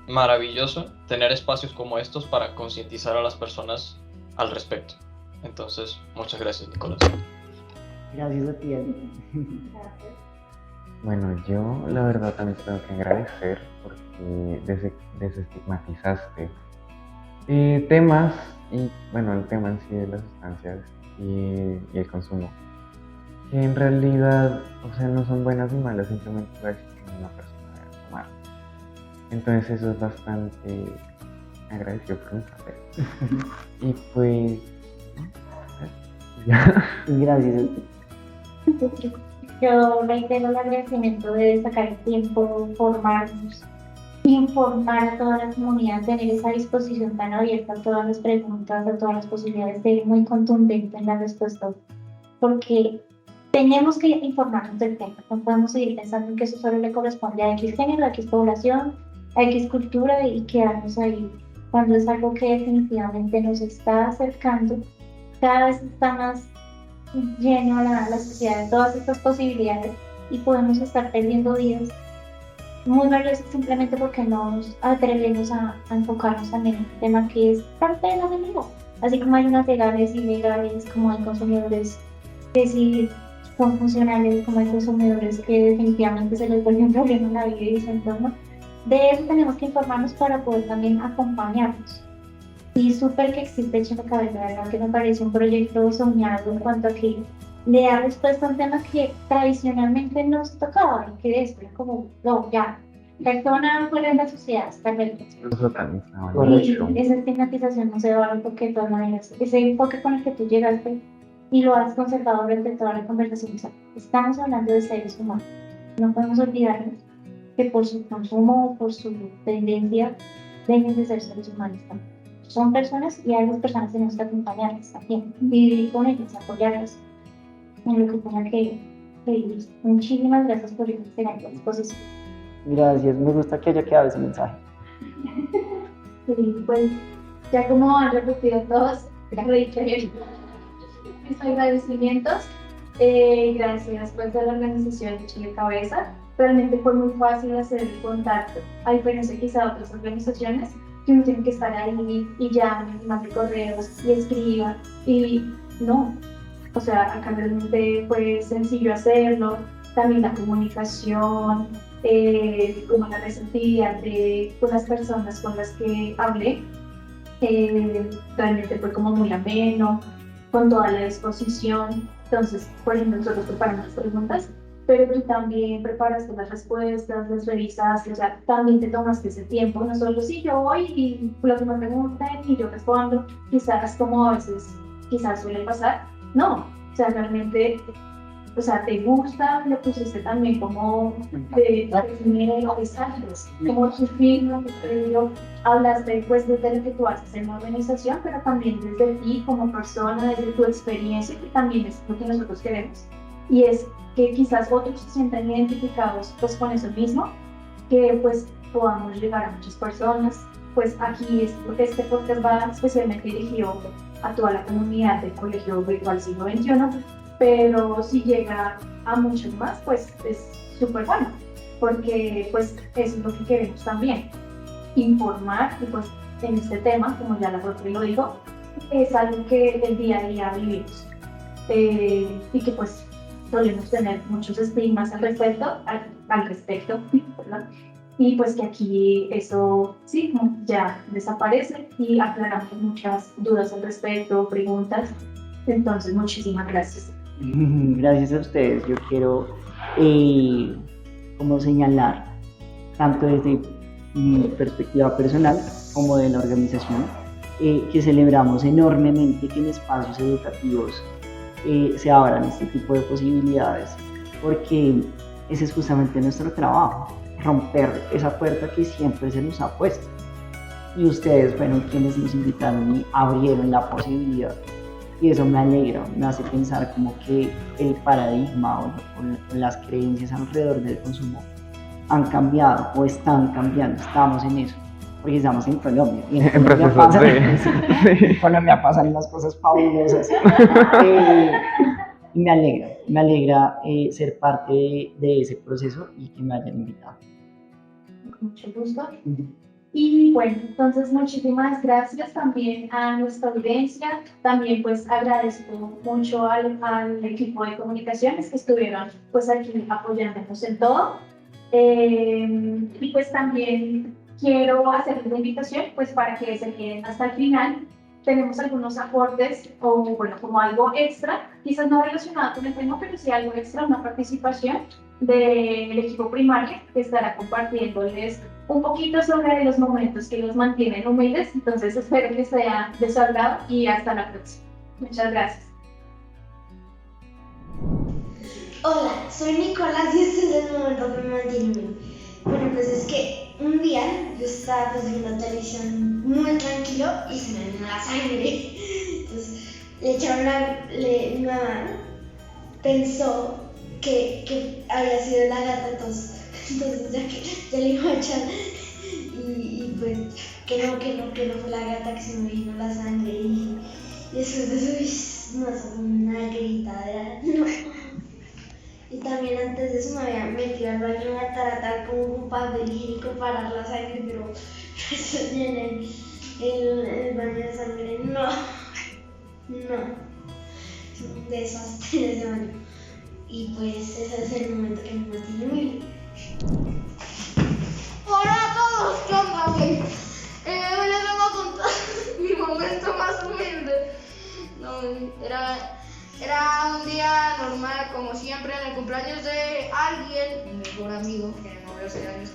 maravilloso tener espacios como estos para concientizar a las personas al respecto. Entonces, muchas gracias, Nicolás. Gracias a ti, Ali. Gracias. Bueno, yo la verdad también tengo que agradecer porque desestigmatizaste temas y, bueno, el tema en sí de las sustancias y el consumo, que en realidad, o sea, no son buenas ni malas, simplemente va a decir que una persona debe tomar. Entonces eso es bastante agradecido por mi parte. Y pues, ya. Gracias a ti. Yo reitero el agradecimiento de sacar el tiempo, formarnos, informar a toda la comunidad, tener esa disposición tan abierta a todas las preguntas, a todas las posibilidades, ser muy contundente en la respuesta, porque tenemos que informarnos del tema. No podemos seguir pensando que eso solo le corresponde a X género, a X población, a X cultura y quedarnos ahí, cuando es algo que definitivamente nos está acercando, cada vez está más lleno a la sociedad de todas estas posibilidades, y podemos estar perdiendo vidas muy valiosas simplemente porque no nos atrevemos a enfocarnos también en un tema que es parte del enemigo. Así como hay unas legales y ilegales, como hay consumidores que sí son funcionales, como hay consumidores que definitivamente se les vuelve un problema en la vida y su entorno. De eso tenemos que informarnos para poder también acompañarnos. Y súper que existe Chino Cabello, ¿verdad? Que me parece un proyecto soñado en cuanto a que le da respuesta a un tema que tradicionalmente nos tocaba y que es como, no, ya, persona fuera de la sociedad, está bien. Y esa estigmatización no se vale, porque de todas maneras, ese enfoque con el que tú llegaste y lo has conservado durante toda la conversación, o sea, estamos hablando de seres humanos. No podemos olvidarnos que por su consumo o por su tendencia dejen de ser seres humanos también. Son personas y a esas personas tenemos que acompañarlas también, vivir con ellas, apoyarlas en lo que tengan que vivir. Muchísimas gracias por esta excelente exposición. Gracias, me gusta que haya quedado ese mensaje. Sí, pues ya como han repetido todos, dicho mis agradecimientos. Gracias pues a la organización de Chile Cabeza. Realmente fue muy fácil hacer el contacto, a diferencia quizá de otras organizaciones que uno tiene que estar ahí y llame, y mande correos y escriba, y no, o sea, acá realmente fue sencillo hacerlo. También la comunicación, como la receptividad con las personas con las que hablé, realmente fue como muy ameno, con toda la disposición. Entonces, por ejemplo, nosotros preparamos las preguntas, pero tú también preparaste las respuestas, las revisaste, o sea, también te tomaste ese tiempo, no solo si yo voy y lo que me pregunten y yo respondo, quizás como a veces quizás suele pasar, no, o sea, realmente, o sea, te gusta, le pusiste también como como tu firma, hablaste pues desde lo que tú haces en la organización, pero también desde ti como persona, desde tu experiencia, que también es lo que nosotros queremos, y es que quizás otros se sientan identificados pues con eso mismo, que pues podamos llegar a muchas personas. Pues aquí este podcast va especialmente dirigido a toda la comunidad del Colegio Virtual Siglo XXI, pero si llega a muchos más, pues es súper bueno, porque pues eso es lo que queremos también, informar, y pues en este tema, como ya la profe lo dijo, es algo que el día a día vivimos, y que pues solemos tener muchos estigmas al respecto, ¿verdad? Y pues que aquí eso sí, como ya desaparece y aclaramos muchas dudas al respecto, preguntas. Entonces, muchísimas gracias. Gracias a ustedes. Yo quiero como señalar, tanto desde mi perspectiva personal como de la organización, que celebramos enormemente que en espacios educativos se abran este tipo de posibilidades, porque ese es justamente nuestro trabajo, romper esa puerta que siempre se nos ha puesto. Y ustedes fueron quienes nos invitaron y abrieron la posibilidad. Y eso me alegra, me hace pensar como que el paradigma o las creencias alrededor del consumo han cambiado o están cambiando, estamos en eso, porque estamos en Colombia. Y en Colombia pasan unas cosas fabulosas. Y me alegra ser parte de ese proceso y que me hayan invitado. Con mucho gusto. Y bueno, entonces muchísimas gracias también a nuestra audiencia. También pues agradezco mucho al equipo de comunicaciones que estuvieron pues aquí apoyándonos en todo. Y pues también quiero hacerles una invitación pues para que se queden hasta el final. Tenemos algunos aportes o bueno, como algo extra, quizás no relacionado con el tema, pero sí algo extra, una participación del equipo primario que estará compartiéndoles un poquito sobre los momentos que los mantienen humildes. Entonces espero que sea de su agrado y hasta la próxima. Muchas gracias. Hola, soy Nicolás y este es el momento que me mantiene humilde. Bueno, pues es que un día yo estaba pues viendo televisión muy tranquilo y se me vino la sangre. Entonces le echaron mi mamá pensó que había sido la gata, entonces ya le iba a echar y pues que no fue la gata, que se me vino la sangre y después de eso no es una gritadera, no. Y también antes de eso me había metido al baño a tratar con un papel higiénico para la sangre, pero eso llené el baño de sangre, no, es un desastre ese baño. Y pues ese es el momento que me mantiene humilde. Hola a todos, ¿qué onda, güey? Hoy les vengo a contar mi momento más humilde. No, era un día normal, como siempre, en el cumpleaños de alguien, mi mejor amigo, que no veo hace años.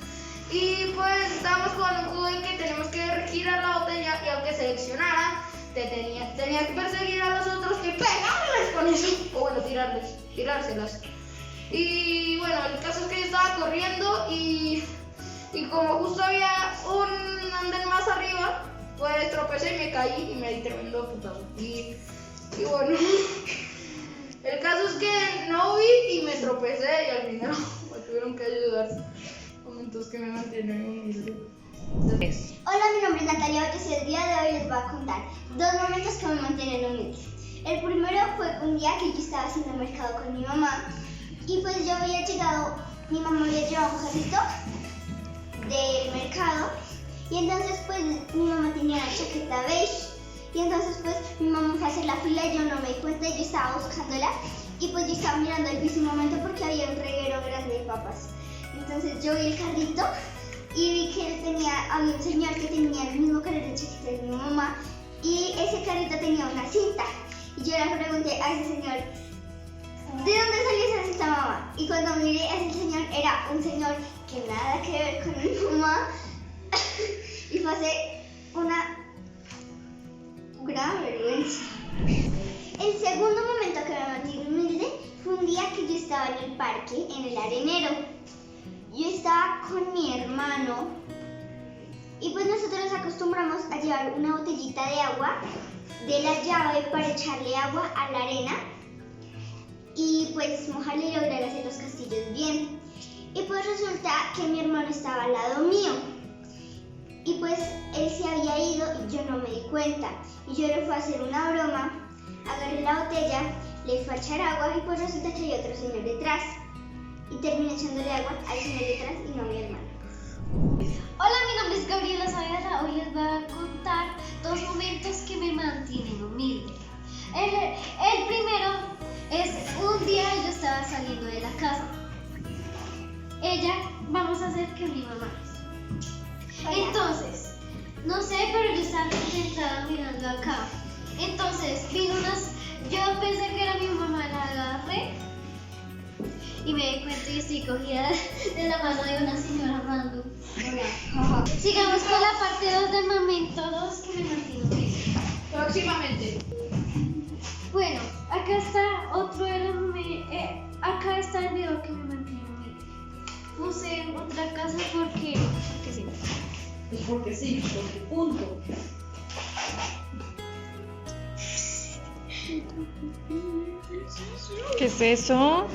Y pues estábamos jugando un juego en que tenemos que girar la botella y aunque seleccionara, tenía que perseguir a los otros y pegarles con eso. O bueno, tirárselas. Y bueno, el caso es que yo estaba corriendo y como justo había un andén más arriba, pues tropecé y me caí y me di tremendo putazo. Y bueno, el caso es que no vi y me tropecé y al final me tuvieron que ayudar. Momentos que me mantienen humilde. Hola, mi nombre es Natalia Valles y el día de hoy les voy a contar dos momentos que me mantienen humilde. El primero fue un día que yo estaba haciendo mercado con mi mamá y pues yo había llegado, mi mamá había llevado un carrito del mercado y entonces pues mi mamá tenía la chaqueta beige y entonces pues mi mamá fue a hacer la fila y yo no me di cuenta y yo estaba buscándola y pues yo estaba mirando el piso un momento porque había un reguero grande de papas. Entonces yo vi el carrito y vi que había un señor que tenía el mismo color de chaqueta de mi mamá y ese carrito tenía una cinta y yo le pregunté a ese señor, ¿de dónde salió esa cinta, mamá? Y cuando miré a ese señor era un señor que nada que ver con mi mamá y pasé una gran vergüenza. El segundo momento que me mantuve humilde fue un día que yo estaba en el parque, en el arenero. Yo estaba con mi hermano y pues nosotros acostumbramos a llevar una botellita de agua de la llave para echarle agua a la arena y pues mojarle y lograr hacer los castillos bien. Y pues resulta que mi hermano estaba al lado mío y pues él se había ido y yo no me di cuenta y yo le fui a hacer una broma, agarré la botella le fue a echar agua y pues resulta que hay otro señor detrás. Y terminó echándole agua al señor detrás y no a mi hermano. Hola, mi nombre es Gabriela Saavedra. Hoy les voy a contar 2 momentos que me mantienen humilde. El primero es un día yo estaba saliendo de la casa. Vamos a hacer que mi mamá es. Entonces, no sé, pero yo estaba concentrada mirando acá. Entonces, yo pensé que era mi mamá, la agarré y me di cuenta y estoy cogida de la mano de una señora random. Sigamos con la parte 2 del momento 2 que me mantiene humilde. Próximamente. Bueno, acá está otro de los acá está el video que me mantiene humilde. Puse otra casa porque sí. Pues porque sí, porque punto. ¿Qué es eso?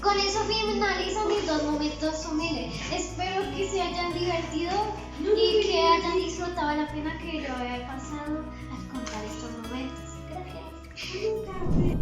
Con eso finalizo mis 2 momentos humildes. Espero que se hayan divertido y que hayan disfrutado la pena que yo haya pasado al contar estos momentos. Gracias.